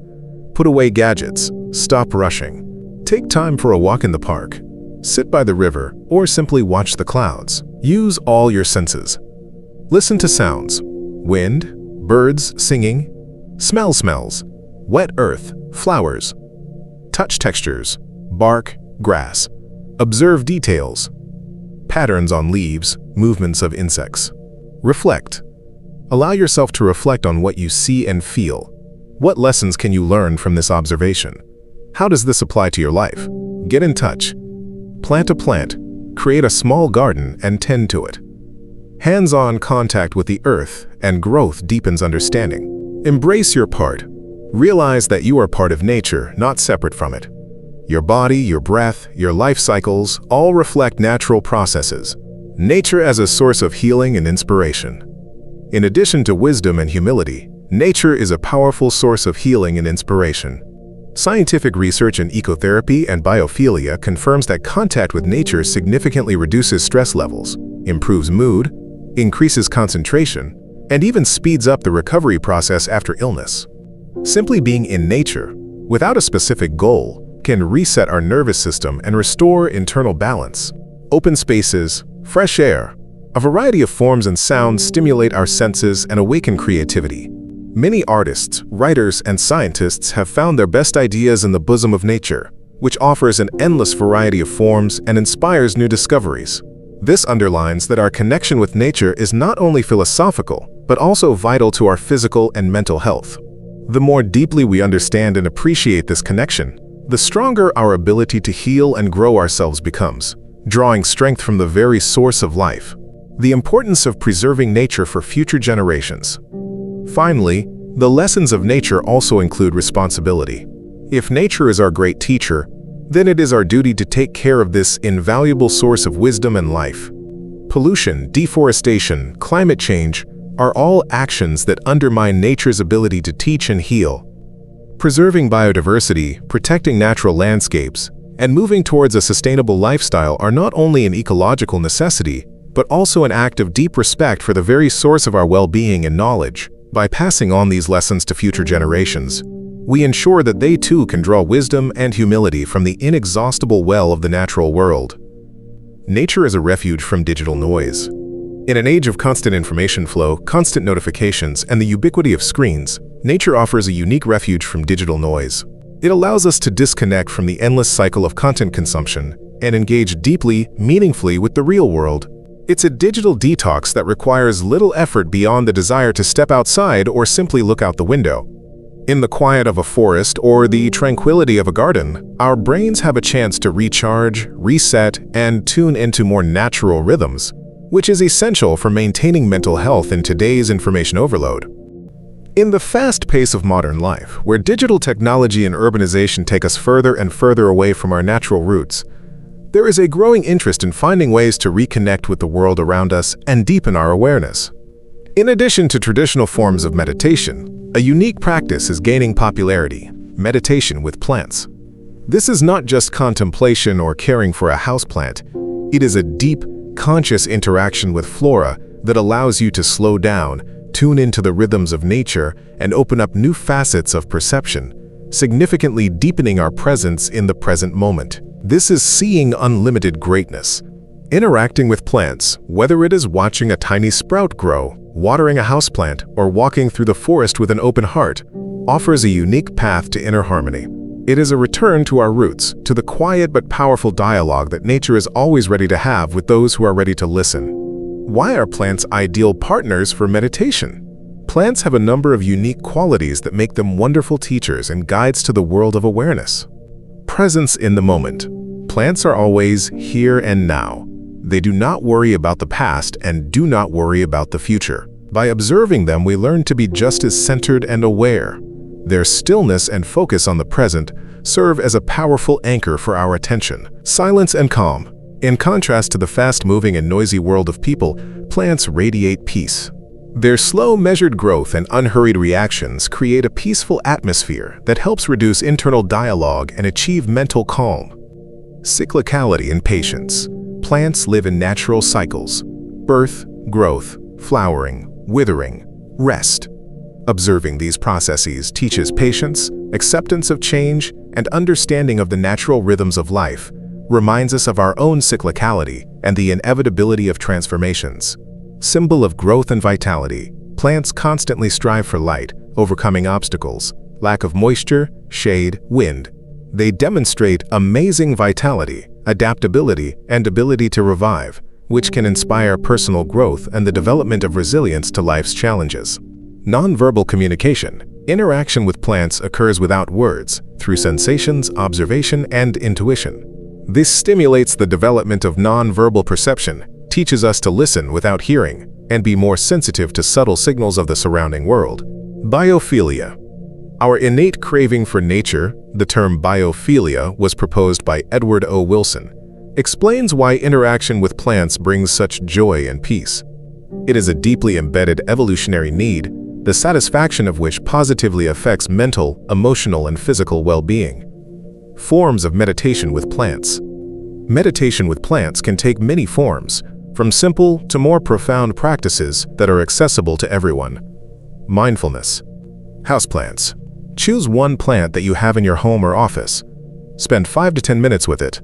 Put away gadgets. Stop rushing. Take time for a walk in the park. Sit by the river or simply watch the clouds. Use all your senses. Listen to sounds: wind, birds singing, smells, wet earth, flowers. Touch textures: bark, grass. Observe details: patterns on leaves, movements of insects. Reflect. Allow yourself to reflect on what you see and feel. What lessons can you learn from this observation? How does this apply to your life? Get in touch. Plant a plant. Create a small garden and tend to it. Hands-on contact with the earth and growth deepens understanding. Embrace your part. Realize that you are part of nature, not separate from it. Your body, your breath, your life cycles all reflect natural processes. Nature as a source of healing and inspiration. In addition to wisdom and humility, nature is a powerful source of healing and inspiration. Scientific research in ecotherapy and biophilia confirms that contact with nature significantly reduces stress levels, improves mood, increases concentration, and even speeds up the recovery process after illness. Simply being in nature, without a specific goal, can reset our nervous system and restore internal balance. Open spaces, fresh air, a variety of forms and sounds stimulate our senses and awaken creativity. Many artists, writers, and scientists have found their best ideas in the bosom of nature, which offers an endless variety of forms and inspires new discoveries. This underlines that our connection with nature is not only philosophical, but also vital to our physical and mental health. The more deeply we understand and appreciate this connection, the stronger our ability to heal and grow ourselves becomes, drawing strength from the very source of life. The importance of preserving nature for future generations. Finally, the lessons of nature also include responsibility. If nature is our great teacher, then it is our duty to take care of this invaluable source of wisdom and life. Pollution, deforestation, climate change are all actions that undermine nature's ability to teach and heal. Preserving biodiversity, protecting natural landscapes, and moving towards a sustainable lifestyle are not only an ecological necessity, but also an act of deep respect for the very source of our well-being and knowledge. By passing on these lessons to future generations, we ensure that they too can draw wisdom and humility from the inexhaustible well of the natural world. Nature is a refuge from digital noise. In an age of constant information flow, constant notifications, and the ubiquity of screens, nature offers a unique refuge from digital noise. It allows us to disconnect from the endless cycle of content consumption and engage deeply, meaningfully with the real world. It's a digital detox that requires little effort beyond the desire to step outside or simply look out the window. In the quiet of a forest or the tranquility of a garden, our brains have a chance to recharge, reset, and tune into more natural rhythms, which is essential for maintaining mental health in today's information overload. In the fast pace of modern life, where digital technology and urbanization take us further and further away from our natural roots, there is a growing interest in finding ways to reconnect with the world around us and deepen our awareness. In addition to traditional forms of meditation, a unique practice is gaining popularity: meditation with plants. This is not just contemplation or caring for a houseplant. It is a deep, conscious interaction with flora that allows you to slow down, tune into the rhythms of nature, and open up new facets of perception, significantly deepening our presence in the present moment. This is seeing unlimited greatness. Interacting with plants, whether it is watching a tiny sprout grow, watering a houseplant, or walking through the forest with an open heart, offers a unique path to inner harmony. It is a return to our roots, to the quiet but powerful dialogue that nature is always ready to have with those who are ready to listen. Why are plants ideal partners for meditation? Plants have a number of unique qualities that make them wonderful teachers and guides to the world of awareness. Presence in the moment. Plants are always here and now. They do not worry about the past and do not worry about the future. By observing them, we learn to be just as centered and aware. Their stillness and focus on the present serve as a powerful anchor for our attention. Silence and calm. In contrast to the fast-moving and noisy world of people, plants radiate peace. Their slow, measured growth and unhurried reactions create a peaceful atmosphere that helps reduce internal dialogue and achieve mental calm. Cyclicality and patience. Plants live in natural cycles: birth, growth, flowering, withering, rest. Observing these processes teaches patience, acceptance of change, and understanding of the natural rhythms of life, reminds us of our own cyclicality and the inevitability of transformations. Symbol of growth and vitality, plants constantly strive for light, overcoming obstacles, lack of moisture, shade, wind. They demonstrate amazing vitality, adaptability, and ability to revive, which can inspire personal growth and the development of resilience to life's challenges. Nonverbal communication. Interaction with plants occurs without words, through sensations, observation, and intuition. This stimulates the development of nonverbal perception, teaches us to listen without hearing, and be more sensitive to subtle signals of the surrounding world. Biophilia. Our innate craving for nature, the term biophilia was proposed by Edward O. Wilson, explains why interaction with plants brings such joy and peace. It is a deeply embedded evolutionary need, the satisfaction of which positively affects mental, emotional, and physical well-being. Forms of meditation with plants. Meditation with plants can take many forms, from simple to more profound practices that are accessible to everyone. Mindfulness. Houseplants. Choose one plant that you have in your home or office. Spend 5 to 10 minutes with it.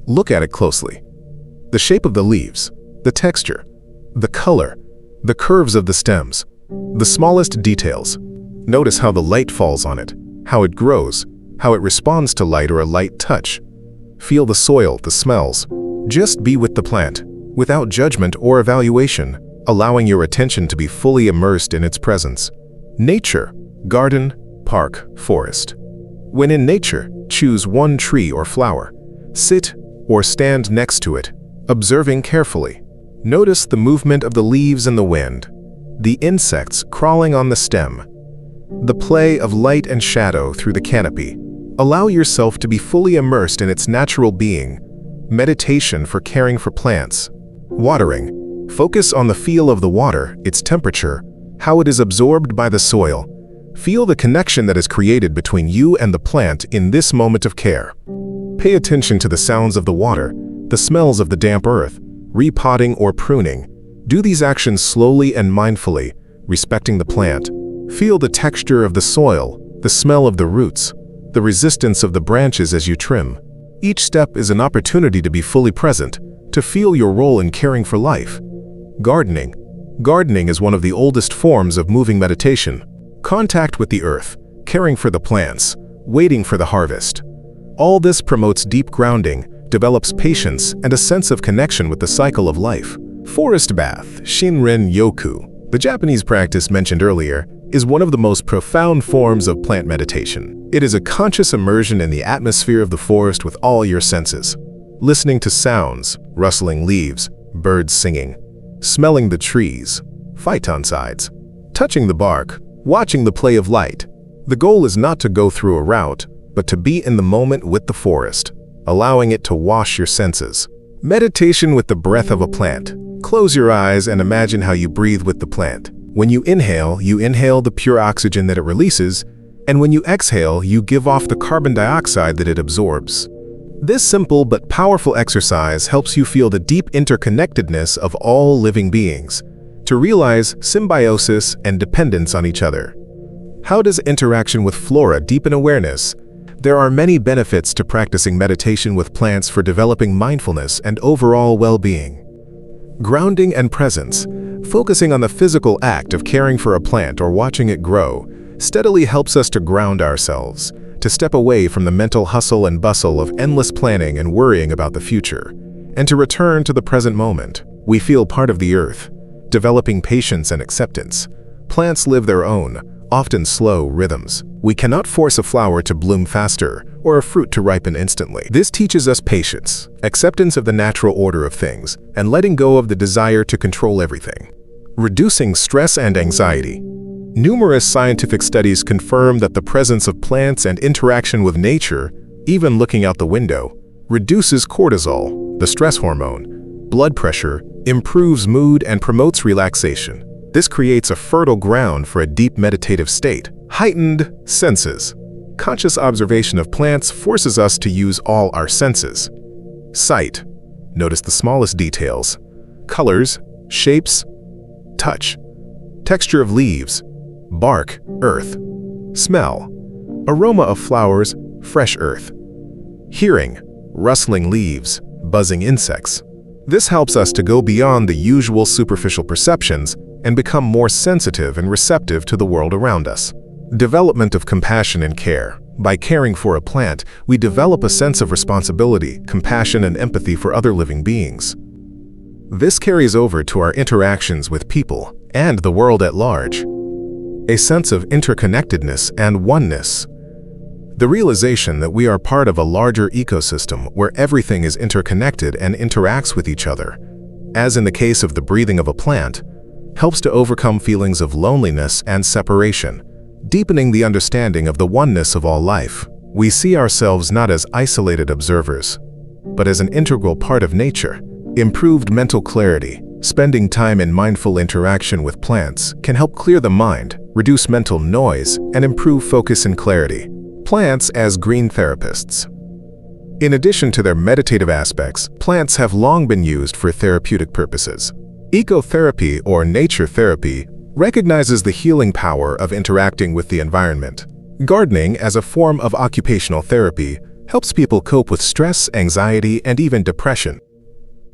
Look at it closely. The shape of the leaves, the texture, the color, the curves of the stems, the smallest details. Notice how the light falls on it, how it grows, how it responds to light or a light touch. Feel the soil, the smells. Just be with the plant, without judgment or evaluation, allowing your attention to be fully immersed in its presence. Nature. Garden, park, forest. When in nature, choose one tree or flower. Sit or stand next to it, observing carefully. Notice the movement of the leaves in the wind, the insects crawling on the stem, the play of light and shadow through the canopy. Allow yourself to be fully immersed in its natural being. Meditation for caring for plants. Watering. Focus on the feel of the water, its temperature, how it is absorbed by the soil. Feel the connection that is created between you and the plant in this moment of care. Pay attention to the sounds of the water, the smells of the damp earth, repotting or pruning. Do these actions slowly and mindfully, respecting the plant. Feel the texture of the soil, the smell of the roots, the resistance of the branches as you trim. Each step is an opportunity to be fully present, to feel your role in caring for life. Gardening. Gardening is one of the oldest forms of moving meditation. Contact with the earth, caring for the plants, waiting for the harvest. All this promotes deep grounding, develops patience, and a sense of connection with the cycle of life. Forest bath, Shinrin-yoku, the Japanese practice mentioned earlier, is one of the most profound forms of plant meditation. It is a conscious immersion in the atmosphere of the forest with all your senses. Listening to sounds, rustling leaves, birds singing, smelling the trees, phytoncides, touching the bark, watching the play of light. The goal is not to go through a route, but to be in the moment with the forest, allowing it to wash your senses. Meditation with the breath of a plant. Close your eyes and imagine how you breathe with the plant. When you inhale the pure oxygen that it releases, and when you exhale, you give off the carbon dioxide that it absorbs. This simple but powerful exercise helps you feel the deep interconnectedness of all living beings, to realize symbiosis and dependence on each other. How does interaction with flora deepen awareness? There are many benefits to practicing meditation with plants for developing mindfulness and overall well-being. Grounding and presence. Focusing on the physical act of caring for a plant or watching it grow steadily helps us to ground ourselves, to step away from the mental hustle and bustle of endless planning and worrying about the future, and to return to the present moment. We feel part of the earth, developing patience and acceptance. Plants live their own, often slow rhythms. We cannot force a flower to bloom faster or a fruit to ripen instantly. This teaches us patience, acceptance of the natural order of things, and letting go of the desire to control everything. Reducing stress and anxiety. Numerous scientific studies confirm that the presence of plants and interaction with nature, even looking out the window, reduces cortisol, the stress hormone, blood pressure, improves mood and promotes relaxation. This creates a fertile ground for a deep meditative state. Heightened senses. Conscious observation of plants forces us to use all our senses. Sight. Notice the smallest details. Colors, shapes, touch. Texture of leaves, bark, earth. Smell. Aroma of flowers, fresh earth. Hearing, rustling leaves, buzzing insects. This helps us to go beyond the usual superficial perceptions and become more sensitive and receptive to the world around us. Development of compassion and care. By caring for a plant, we develop a sense of responsibility, compassion, and empathy for other living beings. This carries over to our interactions with people and the world at large. A sense of interconnectedness and oneness. The realization that we are part of a larger ecosystem where everything is interconnected and interacts with each other, as in the case of the breathing of a plant, helps to overcome feelings of loneliness and separation, deepening the understanding of the oneness of all life. We see ourselves not as isolated observers, but as an integral part of nature. Improved mental clarity. Spending time in mindful interaction with plants can help clear the mind, reduce mental noise, and improve focus and clarity. Plants as green therapists. In addition to their meditative aspects, plants have long been used for therapeutic purposes. Ecotherapy, or nature therapy, recognizes the healing power of interacting with the environment. Gardening, as a form of occupational therapy, helps people cope with stress, anxiety, and even depression.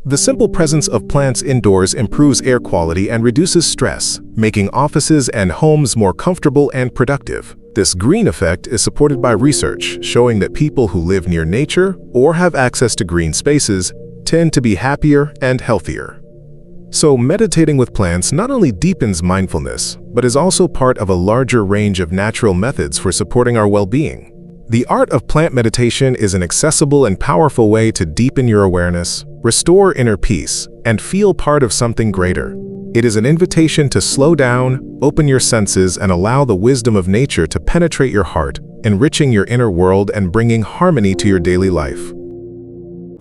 The simple presence of plants indoors improves air quality and reduces stress, making offices and homes more comfortable and productive. This green effect is supported by research showing that people who live near nature or have access to green spaces tend to be happier and healthier. So meditating with plants not only deepens mindfulness, but is also part of a larger range of natural methods for supporting our well-being. The art of plant meditation is an accessible and powerful way to deepen your awareness, restore inner peace, and feel part of something greater. It is an invitation to slow down, open your senses, and allow the wisdom of nature to penetrate your heart, enriching your inner world and bringing harmony to your daily life.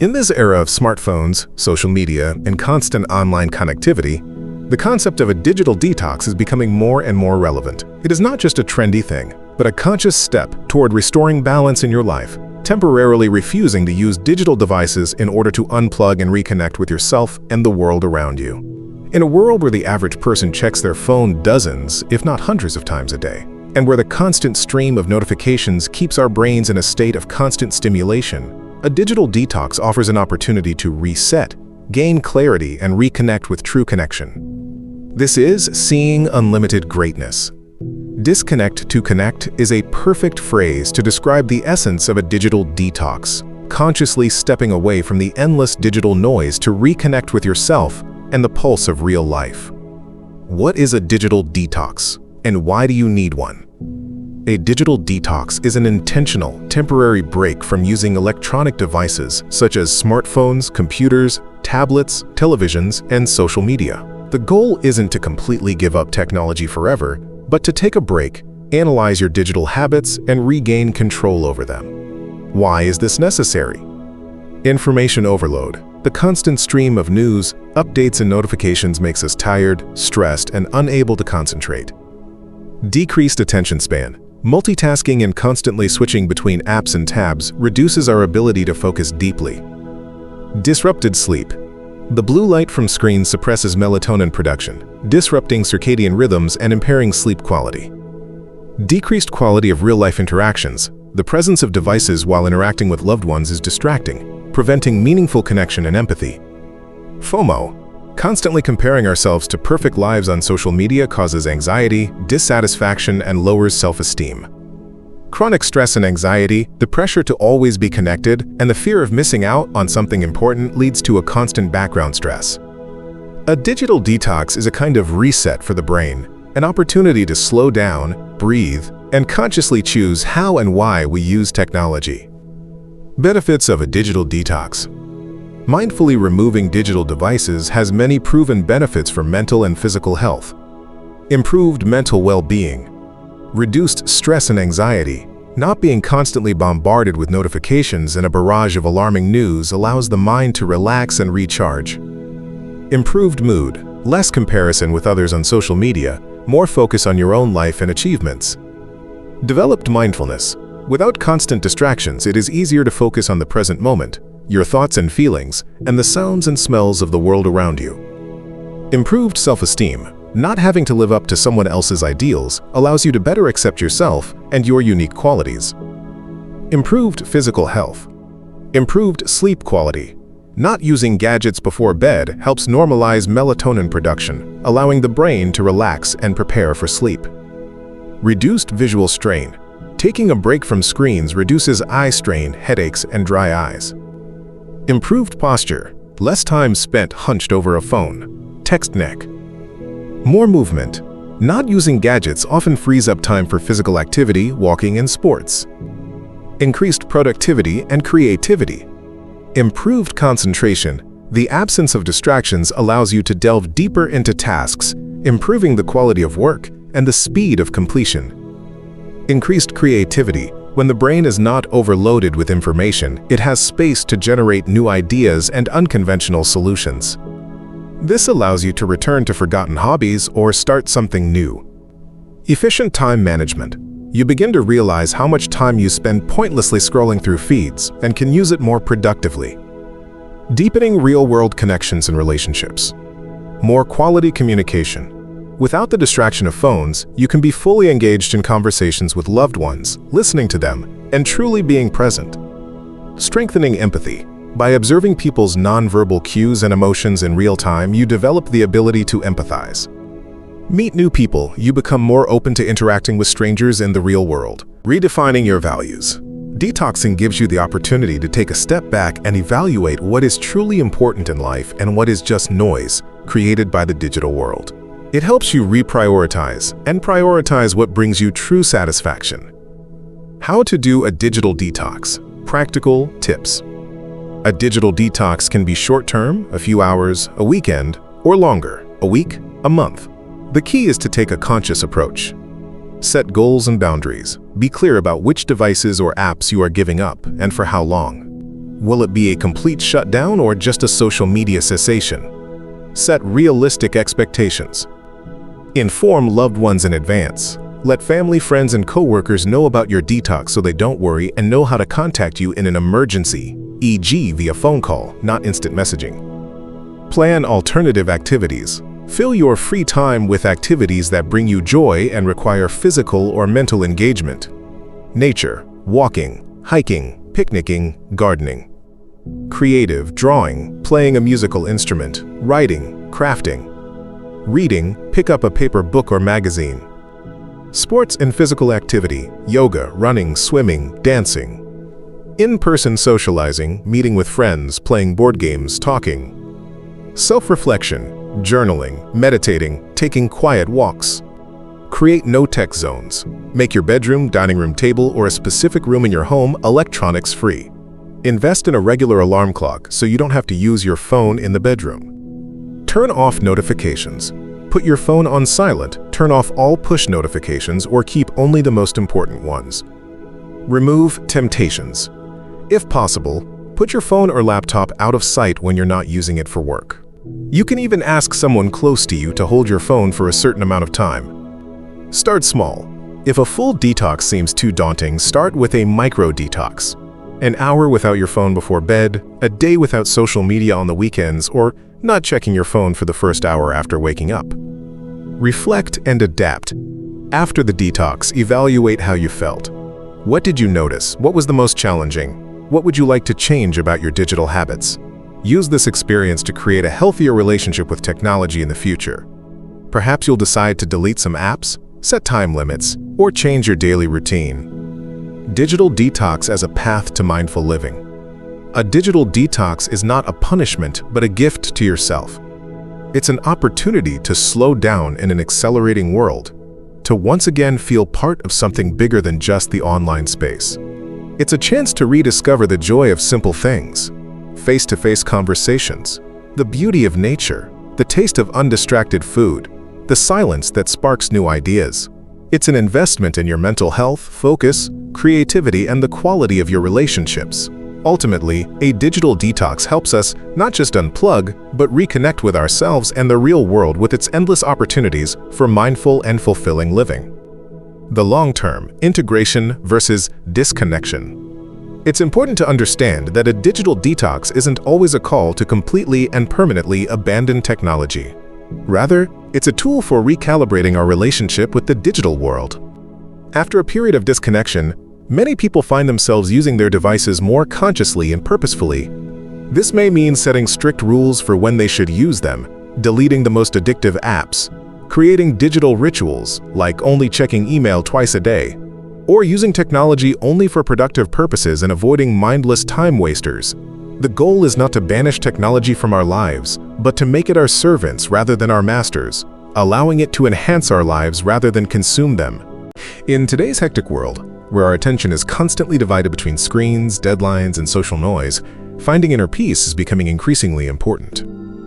In this era of smartphones, social media, and constant online connectivity, the concept of a digital detox is becoming more and more relevant. It is not just a trendy thing, but a conscious step toward restoring balance in your life, temporarily refusing to use digital devices in order to unplug and reconnect with yourself and the world around you. In a world where the average person checks their phone dozens, if not hundreds of times a day, and where the constant stream of notifications keeps our brains in a state of constant stimulation, a digital detox offers an opportunity to reset, gain clarity, and reconnect with true connection. This is seeing unlimited greatness. Disconnect to connect is a perfect phrase to describe the essence of a digital detox, consciously stepping away from the endless digital noise to reconnect with yourself and the pulse of real life. What is a digital detox, and why do you need one? A digital detox is an intentional, temporary break from using electronic devices such as smartphones, computers, tablets, televisions, and social media. The goal isn't to completely give up technology forever, but to take a break, analyze your digital habits, and regain control over them. Why is this necessary? Information overload. The constant stream of news, updates, and notifications makes us tired, stressed, and unable to concentrate. Decreased attention span. Multitasking and constantly switching between apps and tabs reduces our ability to focus deeply. Disrupted sleep. The blue light from screens suppresses melatonin production, disrupting circadian rhythms and impairing sleep quality. Decreased quality of real-life interactions. The presence of devices while interacting with loved ones is distracting, preventing meaningful connection and empathy. FOMO. Constantly comparing ourselves to perfect lives on social media causes anxiety, dissatisfaction, and lowers self-esteem. Chronic stress and anxiety, the pressure to always be connected, and the fear of missing out on something important leads to a constant background stress. A digital detox is a kind of reset for the brain, an opportunity to slow down, breathe, and consciously choose how and why we use technology. Benefits of a digital detox. Mindfully removing digital devices has many proven benefits for mental and physical health. Improved mental well-being. Reduced stress and anxiety. Not being constantly bombarded with notifications and a barrage of alarming news allows the mind to relax and recharge. Improved mood, less comparison with others on social media, more focus on your own life and achievements. Developed mindfulness. Without constant distractions, it is easier to focus on the present moment, your thoughts and feelings, and the sounds and smells of the world around you. Improved self-esteem. Not having to live up to someone else's ideals allows you to better accept yourself and your unique qualities. Improved physical health. Improved sleep quality. Not using gadgets before bed helps normalize melatonin production, allowing the brain to relax and prepare for sleep. Reduced visual strain. Taking a break from screens reduces eye strain, headaches, and dry eyes. Improved posture. Less time spent hunched over a phone. Text neck. More movement. Not using gadgets often frees up time for physical activity, walking, and sports. Increased productivity and creativity. Improved concentration. The absence of distractions allows you to delve deeper into tasks, improving the quality of work and the speed of completion. Increased creativity. When the brain is not overloaded with information, it has space to generate new ideas and unconventional solutions. This allows you to return to forgotten hobbies or start something new. Efficient time management. You begin to realize how much time you spend pointlessly scrolling through feeds and can use it more productively. Deepening real-world connections and relationships. More quality communication. Without the distraction of phones, you can be fully engaged in conversations with loved ones, listening to them, and truly being present. Strengthening empathy. By observing people's nonverbal cues and emotions in real time, you develop the ability to empathize. Meet new people. You become more open to interacting with strangers in the real world. Redefining your values. Detoxing gives you the opportunity to take a step back and evaluate what is truly important in life and what is just noise created by the digital world. It helps you reprioritize and prioritize what brings you true satisfaction. How to do a digital detox. Practical tips. A digital detox can be short-term, a few hours, a weekend, or longer, a week, a month. The key is to take a conscious approach. Set goals and boundaries. Be clear about which devices or apps you are giving up and for how long. Will it be a complete shutdown or just a social media cessation? Set realistic expectations. Inform loved ones in advance. Let family, friends, and coworkers know about your detox so they don't worry and know how to contact you in an emergency, e.g. via phone call, not instant messaging. Plan alternative activities. Fill your free time with activities that bring you joy and require physical or mental engagement. Nature, walking, hiking, picnicking, gardening. Creative, drawing, playing a musical instrument, writing, crafting. Reading, pick up a paper book or magazine. Sports and physical activity, yoga, running, swimming, dancing. In-person socializing, meeting with friends, playing board games, talking. Self-reflection, journaling, meditating, taking quiet walks. Create no-tech zones. Make your bedroom, dining room table, or a specific room in your home electronics-free. Invest in a regular alarm clock so you don't have to use your phone in the bedroom. Turn off notifications. Put your phone on silent, turn off all push notifications, or keep only the most important ones. Remove temptations. If possible, put your phone or laptop out of sight when you're not using it for work. You can even ask someone close to you to hold your phone for a certain amount of time. Start small. If a full detox seems too daunting, start with a micro-detox. An hour without your phone before bed, a day without social media on the weekends, or not checking your phone for the first hour after waking up. Reflect and adapt. After the detox, evaluate how you felt. What did you notice? What was the most challenging? What would you like to change about your digital habits? Use this experience to create a healthier relationship with technology in the future. Perhaps you'll decide to delete some apps, set time limits, or change your daily routine. Digital detox as a path to mindful living. A digital detox is not a punishment, but a gift to yourself. It's an opportunity to slow down in an accelerating world, to once again feel part of something bigger than just the online space. It's a chance to rediscover the joy of simple things, face-to-face conversations, the beauty of nature, the taste of undistracted food, the silence that sparks new ideas. It's an investment in your mental health, focus, creativity, and the quality of your relationships. Ultimately, a digital detox helps us not just unplug, but reconnect with ourselves and the real world with its endless opportunities for mindful and fulfilling living. The long-term integration versus disconnection. It's important to understand that a digital detox isn't always a call to completely and permanently abandon technology. Rather, it's a tool for recalibrating our relationship with the digital world. After a period of disconnection, many people find themselves using their devices more consciously and purposefully. This may mean setting strict rules for when they should use them, deleting the most addictive apps, creating digital rituals like only checking email twice a day, or using technology only for productive purposes and avoiding mindless time wasters. The goal is not to banish technology from our lives, but to make it our servants rather than our masters, allowing it to enhance our lives rather than consume them. In today's hectic world, where our attention is constantly divided between screens, deadlines, and social noise, finding inner peace is becoming increasingly important.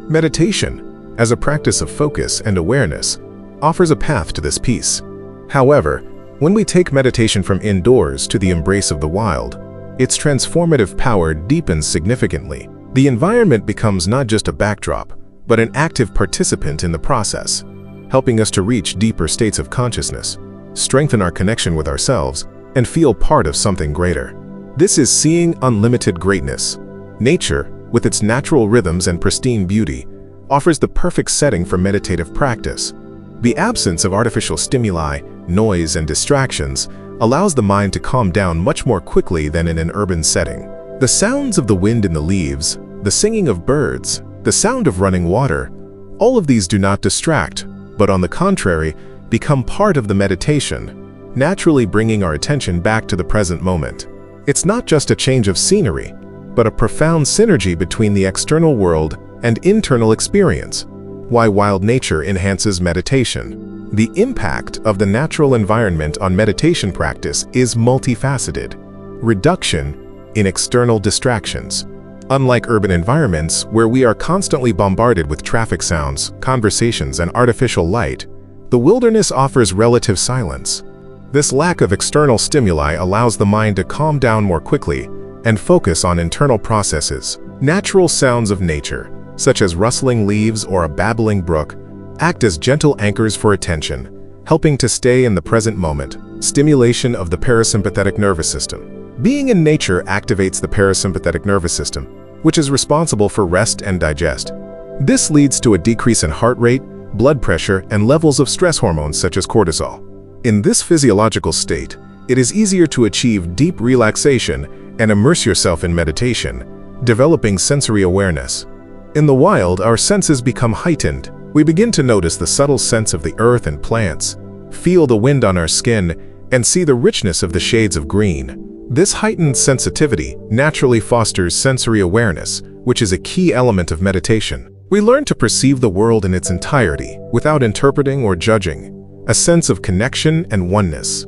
Meditation, as a practice of focus and awareness, offers a path to this peace. However, when we take meditation from indoors to the embrace of the wild, its transformative power deepens significantly. The environment becomes not just a backdrop, but an active participant in the process, helping us to reach deeper states of consciousness, strengthen our connection with ourselves, and feel part of something greater. This is seeing unlimited greatness. Nature, with its natural rhythms and pristine beauty, offers the perfect setting for meditative practice. The absence of artificial stimuli, noise, and distractions allows the mind to calm down much more quickly than in an urban setting. The sounds of the wind in the leaves, the singing of birds, the sound of running water, all of these do not distract, but on the contrary, become part of the meditation, naturally bringing our attention back to the present moment. It's not just a change of scenery, but a profound synergy between the external world and internal experience. Why wild nature enhances meditation. The impact of the natural environment on meditation practice is multifaceted. Reduction in external distractions. Unlike urban environments where we are constantly bombarded with traffic sounds, conversations, and artificial light, the wilderness offers relative silence. This lack of external stimuli allows the mind to calm down more quickly and focus on internal processes. Natural sounds of nature, such as rustling leaves or a babbling brook, act as gentle anchors for attention, helping to stay in the present moment. Stimulation of the parasympathetic nervous system. Being in nature activates the parasympathetic nervous system, which is responsible for rest and digest. This leads to a decrease in heart rate, blood pressure, and levels of stress hormones such as cortisol. In this physiological state, it is easier to achieve deep relaxation and immerse yourself in meditation, developing sensory awareness. In the wild, our senses become heightened. We begin to notice the subtle scents of the earth and plants, feel the wind on our skin, and see the richness of the shades of green. This heightened sensitivity naturally fosters sensory awareness, which is a key element of meditation. We learn to perceive the world in its entirety, without interpreting or judging, a sense of connection and oneness.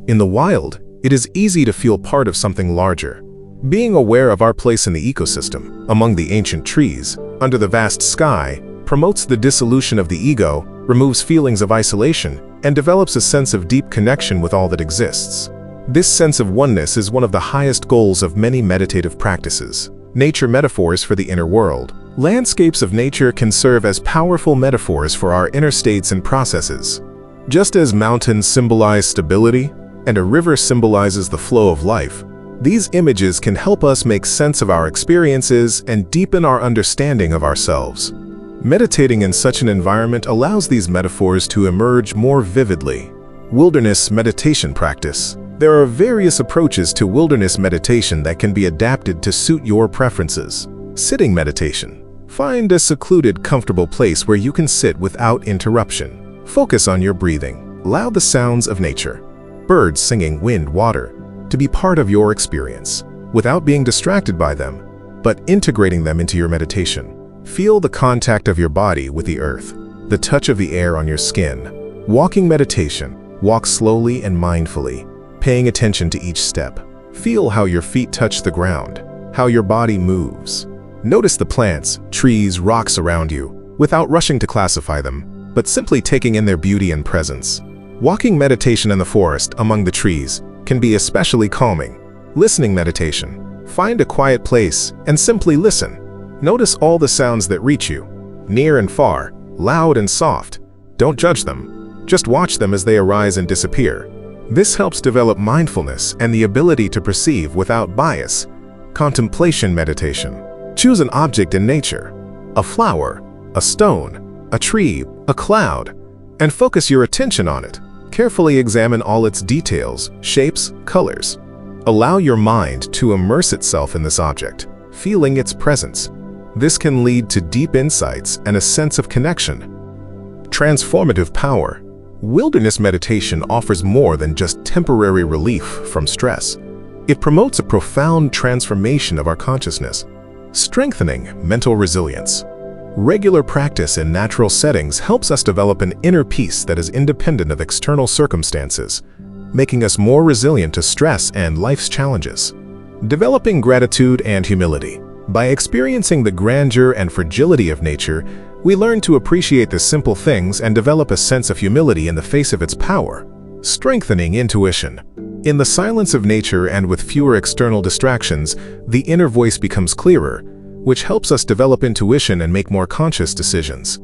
In the wild, it is easy to feel part of something larger. Being aware of our place in the ecosystem, among the ancient trees, under the vast sky, promotes the dissolution of the ego, removes feelings of isolation, and develops a sense of deep connection with all that exists. This sense of oneness is one of the highest goals of many meditative practices. Nature metaphors for the inner world. Landscapes of nature can serve as powerful metaphors for our inner states and processes. Just as mountains symbolize stability and a river symbolizes the flow of life, these images can help us make sense of our experiences and deepen our understanding of ourselves. Meditating in such an environment allows these metaphors to emerge more vividly. Wilderness meditation practice. There are various approaches to wilderness meditation that can be adapted to suit your preferences. Sitting meditation. Find a secluded, comfortable place where you can sit without interruption. Focus on your breathing. Allow the sounds of nature, birds singing, wind, water, to be part of your experience, without being distracted by them, but integrating them into your meditation. Feel the contact of your body with the earth, the touch of the air on your skin. Walking meditation. Walk slowly and mindfully, paying attention to each step. Feel how your feet touch the ground, how your body moves. Notice the plants, trees, rocks around you, without rushing to classify them, but simply taking in their beauty and presence. Walking meditation in the forest, among the trees, can be especially calming. Listening meditation. Find a quiet place and simply listen. Notice all the sounds that reach you, near and far, loud and soft. Don't judge them. Just watch them as they arise and disappear. This helps develop mindfulness and the ability to perceive without bias. Contemplation meditation. Choose an object in nature, a flower, a stone, a tree, a cloud, and focus your attention on it. Carefully examine all its details, shapes, colors. Allow your mind to immerse itself in this object, feeling its presence. This can lead to deep insights and a sense of connection. Transformative power. Wilderness meditation offers more than just temporary relief from stress. It promotes a profound transformation of our consciousness, strengthening mental resilience. Regular practice in natural settings helps us develop an inner peace that is independent of external circumstances, making us more resilient to stress and life's challenges. Developing gratitude and humility. By experiencing the grandeur and fragility of nature, we learn to appreciate the simple things and develop a sense of humility in the face of its power. Strengthening intuition. In the silence of nature and with fewer external distractions, the inner voice becomes clearer, which helps us develop intuition and make more conscious decisions.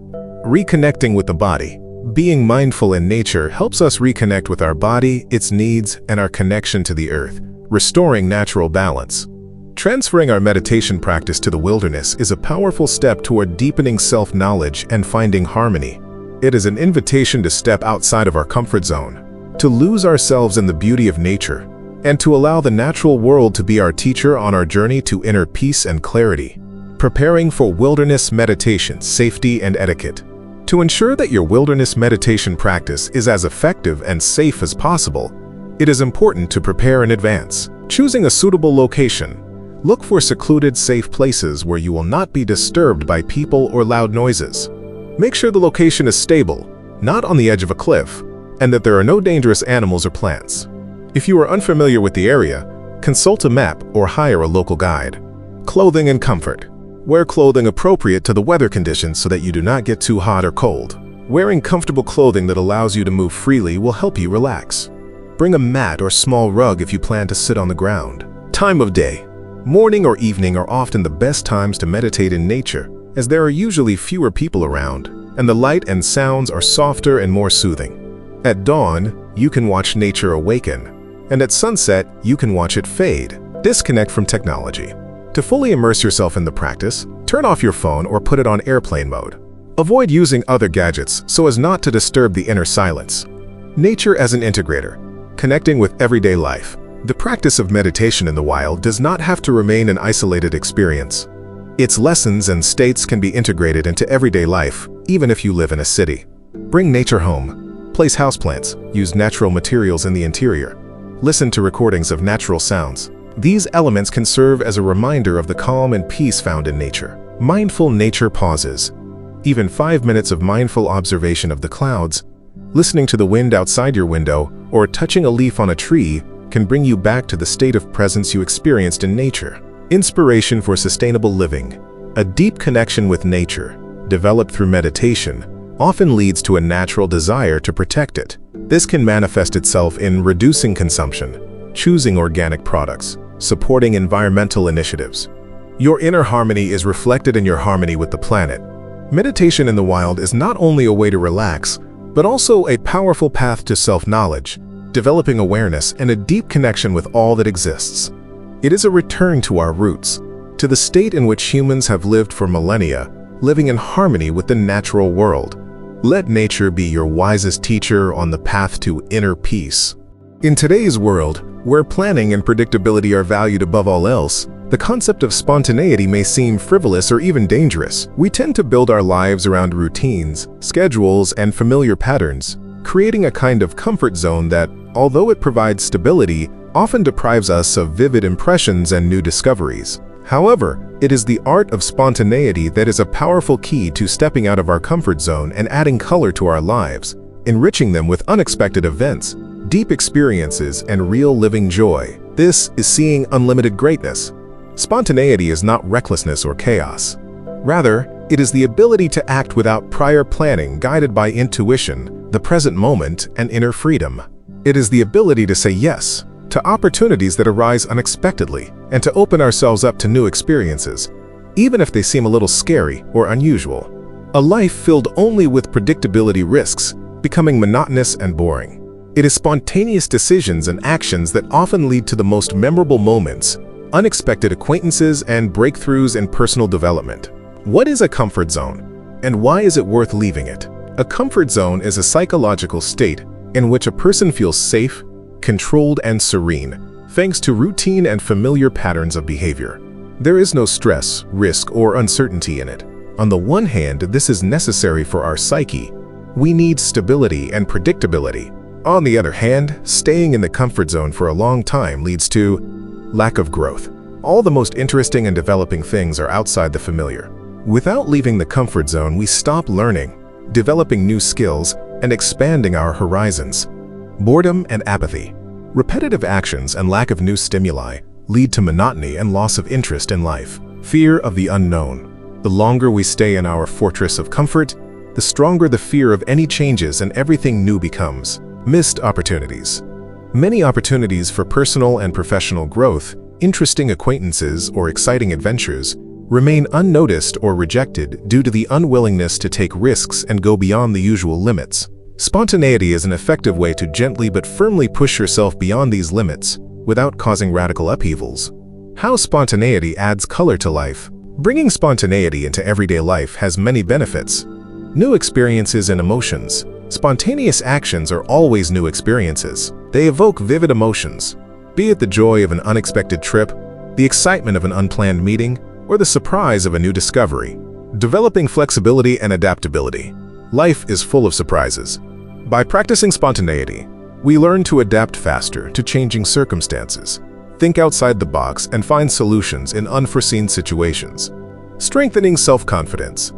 Reconnecting with the body. Being mindful in nature helps us reconnect with our body, its needs, and our connection to the earth, restoring natural balance. Transferring our meditation practice to the wilderness is a powerful step toward deepening self-knowledge and finding harmony. It is an invitation to step outside of our comfort zone, to lose ourselves in the beauty of nature, and to allow the natural world to be our teacher on our journey to inner peace and clarity. Preparing for wilderness meditation, safety and etiquette. To ensure that your wilderness meditation practice is as effective and safe as possible, it is important to prepare in advance. Choosing a suitable location. Look for secluded, safe places where you will not be disturbed by people or loud noises. Make sure the location is stable, not on the edge of a cliff, and that there are no dangerous animals or plants. If you are unfamiliar with the area, consult a map or hire a local guide. Clothing and comfort. Wear clothing appropriate to the weather conditions so that you do not get too hot or cold. Wearing comfortable clothing that allows you to move freely will help you relax. Bring a mat or small rug if you plan to sit on the ground. Time of day. Morning or evening are often the best times to meditate in nature, as there are usually fewer people around, and the light and sounds are softer and more soothing. At dawn, you can watch nature awaken, and at sunset, you can watch it fade. Disconnect from technology. To fully immerse yourself in the practice, turn off your phone or put it on airplane mode. Avoid using other gadgets so as not to disturb the inner silence. Nature as an integrator, connecting with everyday life. The practice of meditation in the wild does not have to remain an isolated experience. Its lessons and states can be integrated into everyday life, even if you live in a city. Bring nature home. Place houseplants. Use natural materials in the interior. Listen to recordings of natural sounds. These elements can serve as a reminder of the calm and peace found in nature. Mindful nature pauses. Even 5 minutes of mindful observation of the clouds, listening to the wind outside your window, or touching a leaf on a tree can bring you back to the state of presence you experienced in nature. Inspiration for sustainable living. A deep connection with nature, developed through meditation, often leads to a natural desire to protect it. This can manifest itself in reducing consumption, choosing organic products, supporting environmental initiatives. Your inner harmony is reflected in your harmony with the planet. Meditation in the wild is not only a way to relax, but also a powerful path to self-knowledge, developing awareness and a deep connection with all that exists. It is a return to our roots, to the state in which humans have lived for millennia, living in harmony with the natural world. Let nature be your wisest teacher on the path to inner peace. In today's world, where planning and predictability are valued above all else, the concept of spontaneity may seem frivolous or even dangerous. We tend to build our lives around routines, schedules, and familiar patterns, creating a kind of comfort zone that, although it provides stability, often deprives us of vivid impressions and new discoveries. However, it is the art of spontaneity that is a powerful key to stepping out of our comfort zone and adding color to our lives, enriching them with unexpected events, deep experiences, and real living joy. This is seeing unlimited greatness. Spontaneity is not recklessness or chaos. Rather, it is the ability to act without prior planning, guided by intuition, the present moment, and inner freedom. It is the ability to say yes, to opportunities that arise unexpectedly, and to open ourselves up to new experiences, even if they seem a little scary or unusual. A life filled only with predictability risks becoming monotonous and boring. It is spontaneous decisions and actions that often lead to the most memorable moments, unexpected acquaintances, and breakthroughs in personal development. What is a comfort zone, and why is it worth leaving it? A comfort zone is a psychological state in which a person feels safe, controlled, and serene, thanks to routine and familiar patterns of behavior. There is no stress, risk, or uncertainty in it. On the one hand, this is necessary for our psyche. We need stability and predictability. On the other hand, staying in the comfort zone for a long time leads to lack of growth. All the most interesting and developing things are outside the familiar. Without leaving the comfort zone, we stop learning, developing new skills, and expanding our horizons. Boredom and apathy. Repetitive actions and lack of new stimuli lead to monotony and loss of interest in life. Fear of the unknown. The longer we stay in our fortress of comfort, the stronger the fear of any changes and everything new becomes. Missed opportunities. Many opportunities for personal and professional growth, interesting acquaintances, or exciting adventures remain unnoticed or rejected due to the unwillingness to take risks and go beyond the usual limits. Spontaneity is an effective way to gently but firmly push yourself beyond these limits without causing radical upheavals. How spontaneity adds color to life. Bringing spontaneity into everyday life has many benefits. New experiences and emotions. Spontaneous actions are always new experiences. They evoke vivid emotions, be it the joy of an unexpected trip, the excitement of an unplanned meeting, or the surprise of a new discovery. Developing flexibility and adaptability. Life is full of surprises. By practicing spontaneity, we learn to adapt faster to changing circumstances, think outside the box, and find solutions in unforeseen situations. Strengthening self-confidence.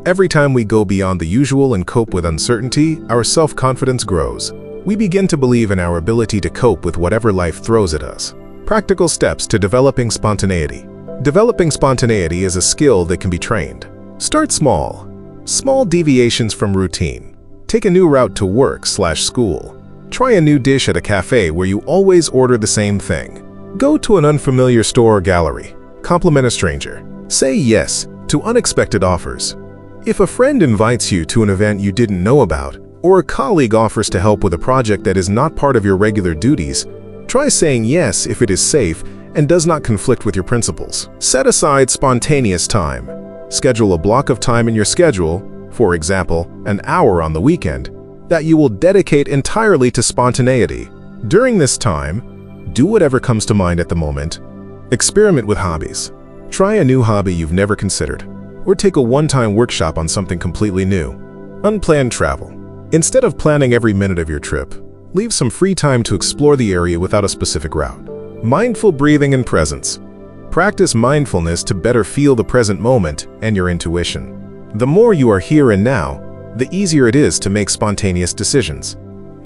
Every time we go beyond the usual and cope with uncertainty, our self-confidence grows. We begin to believe in our ability to cope with whatever life throws at us. Practical steps to developing spontaneity. Developing spontaneity is a skill that can be trained. Start small. Small deviations from routine. Take a new route to work/school. Try a new dish at a cafe where you always order the same thing. Go to an unfamiliar store or gallery. Compliment a stranger. Say yes to unexpected offers. If a friend invites you to an event you didn't know about, or a colleague offers to help with a project that is not part of your regular duties, try saying yes if it is safe and does not conflict with your principles. Set aside spontaneous time. Schedule a block of time in your schedule, for example, an hour on the weekend, that you will dedicate entirely to spontaneity. During this time, do whatever comes to mind at the moment. Experiment with hobbies. Try a new hobby you've never considered, or take a one-time workshop on something completely new. Unplanned travel. Instead of planning every minute of your trip, leave some free time to explore the area without a specific route. Mindful breathing and presence. Practice mindfulness to better feel the present moment and your intuition. The more you are here and now, the easier it is to make spontaneous decisions.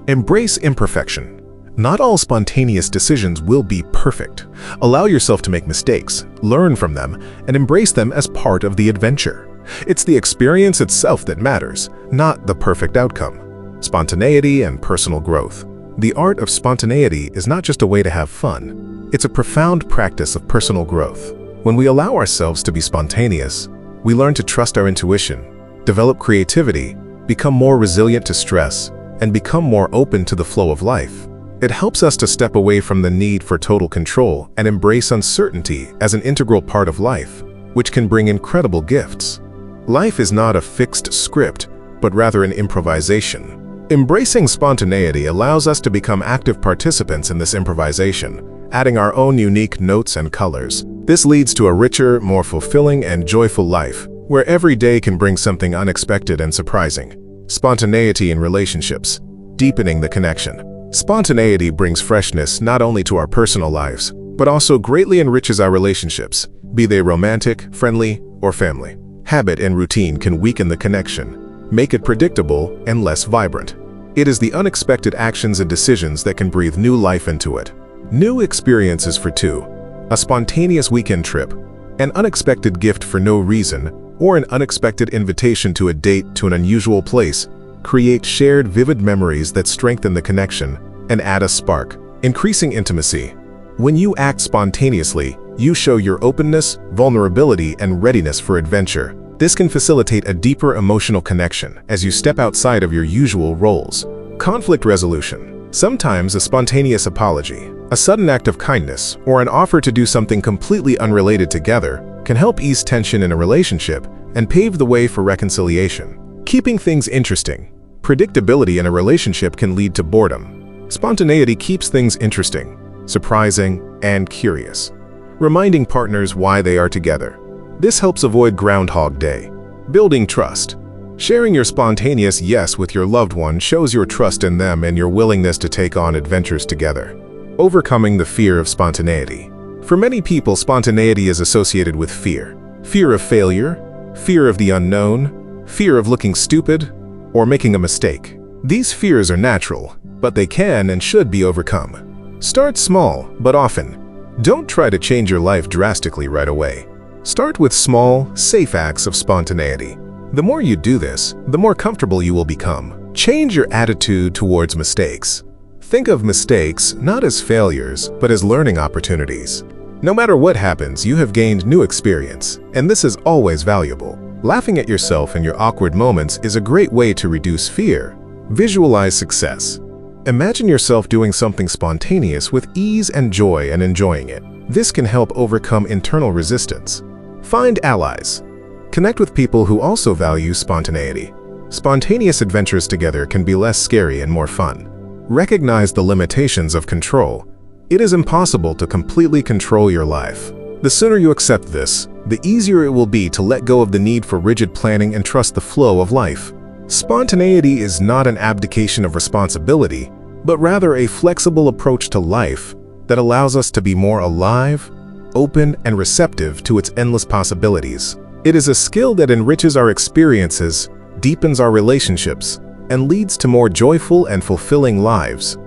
Embrace imperfection. Not all spontaneous decisions will be perfect. Allow yourself to make mistakes, learn from them, and embrace them as part of the adventure. It's the experience itself that matters, not the perfect outcome. Spontaneity and personal growth. The art of spontaneity is not just a way to have fun. It's a profound practice of personal growth. When we allow ourselves to be spontaneous, we learn to trust our intuition, develop creativity, become more resilient to stress, and become more open to the flow of life. It helps us to step away from the need for total control and embrace uncertainty as an integral part of life, which can bring incredible gifts. Life is not a fixed script, but rather an improvisation. Embracing spontaneity allows us to become active participants in this improvisation, adding our own unique notes and colors. This leads to a richer, more fulfilling, and joyful life, where every day can bring something unexpected and surprising. Spontaneity in relationships. Deepening the connection. Spontaneity brings freshness not only to our personal lives, but also greatly enriches our relationships, be they romantic, friendly, or family. Habit and routine can weaken the connection, make it predictable and less vibrant. It is the unexpected actions and decisions that can breathe new life into it. New experiences for two, a spontaneous weekend trip, an unexpected gift for no reason, or an unexpected invitation to a date to an unusual place, create shared vivid memories that strengthen the connection and add a spark. Increasing intimacy. When you act spontaneously, you show your openness, vulnerability, and readiness for adventure. This can facilitate a deeper emotional connection as you step outside of your usual roles. Conflict resolution. Sometimes a spontaneous apology, a sudden act of kindness, or an offer to do something completely unrelated together can help ease tension in a relationship and pave the way for reconciliation. Keeping things interesting. Predictability in a relationship can lead to boredom. Spontaneity keeps things interesting, surprising, and curious, reminding partners why they are together. This helps avoid Groundhog Day. Building trust. Sharing your spontaneous yes with your loved one shows your trust in them and your willingness to take on adventures together. Overcoming the fear of spontaneity. For many people, spontaneity is associated with fear. Fear of failure, fear of the unknown, fear of looking stupid, or making a mistake. These fears are natural, but they can and should be overcome. Start small, but often. Don't try to change your life drastically right away. Start with small, safe acts of spontaneity. The more you do this, the more comfortable you will become. Change your attitude towards mistakes. Think of mistakes not as failures, but as learning opportunities. No matter what happens, you have gained new experience, and this is always valuable. Laughing at yourself in your awkward moments is a great way to reduce fear. Visualize success. Imagine yourself doing something spontaneous with ease and joy and enjoying it. This can help overcome internal resistance. Find allies. Connect with people who also value spontaneity. Spontaneous adventures together can be less scary and more fun. Recognize the limitations of control. It is impossible to completely control your life. The sooner you accept this, the easier it will be to let go of the need for rigid planning and trust the flow of life. Spontaneity is not an abdication of responsibility, but rather a flexible approach to life that allows us to be more alive, open, and receptive to its endless possibilities. It is a skill that enriches our experiences, deepens our relationships, and leads to more joyful and fulfilling lives.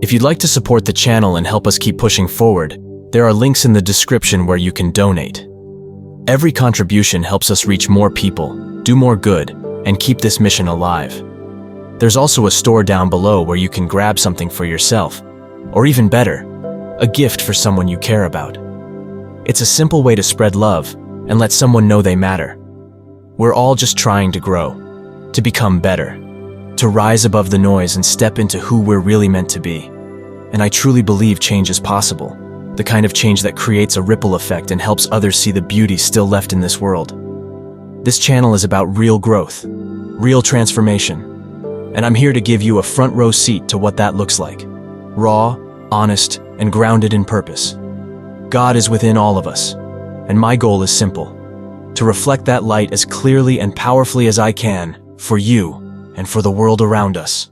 If you'd like to support the channel and help us keep pushing forward, there are links in the description where you can donate. Every contribution helps us reach more people, do more good, and keep this mission alive. There's also a store down below where you can grab something for yourself, or even better, a gift for someone you care about. It's a simple way to spread love and let someone know they matter. We're all just trying to grow, to become better, to rise above the noise and step into who we're really meant to be. And I truly believe change is possible, the kind of change that creates a ripple effect and helps others see the beauty still left in this world. This channel is about real growth, real transformation, and I'm here to give you a front row seat to what that looks like. Raw, honest, and grounded in purpose. God is within all of us, and my goal is simple: to reflect that light as clearly and powerfully as I can, for you and for the world around us.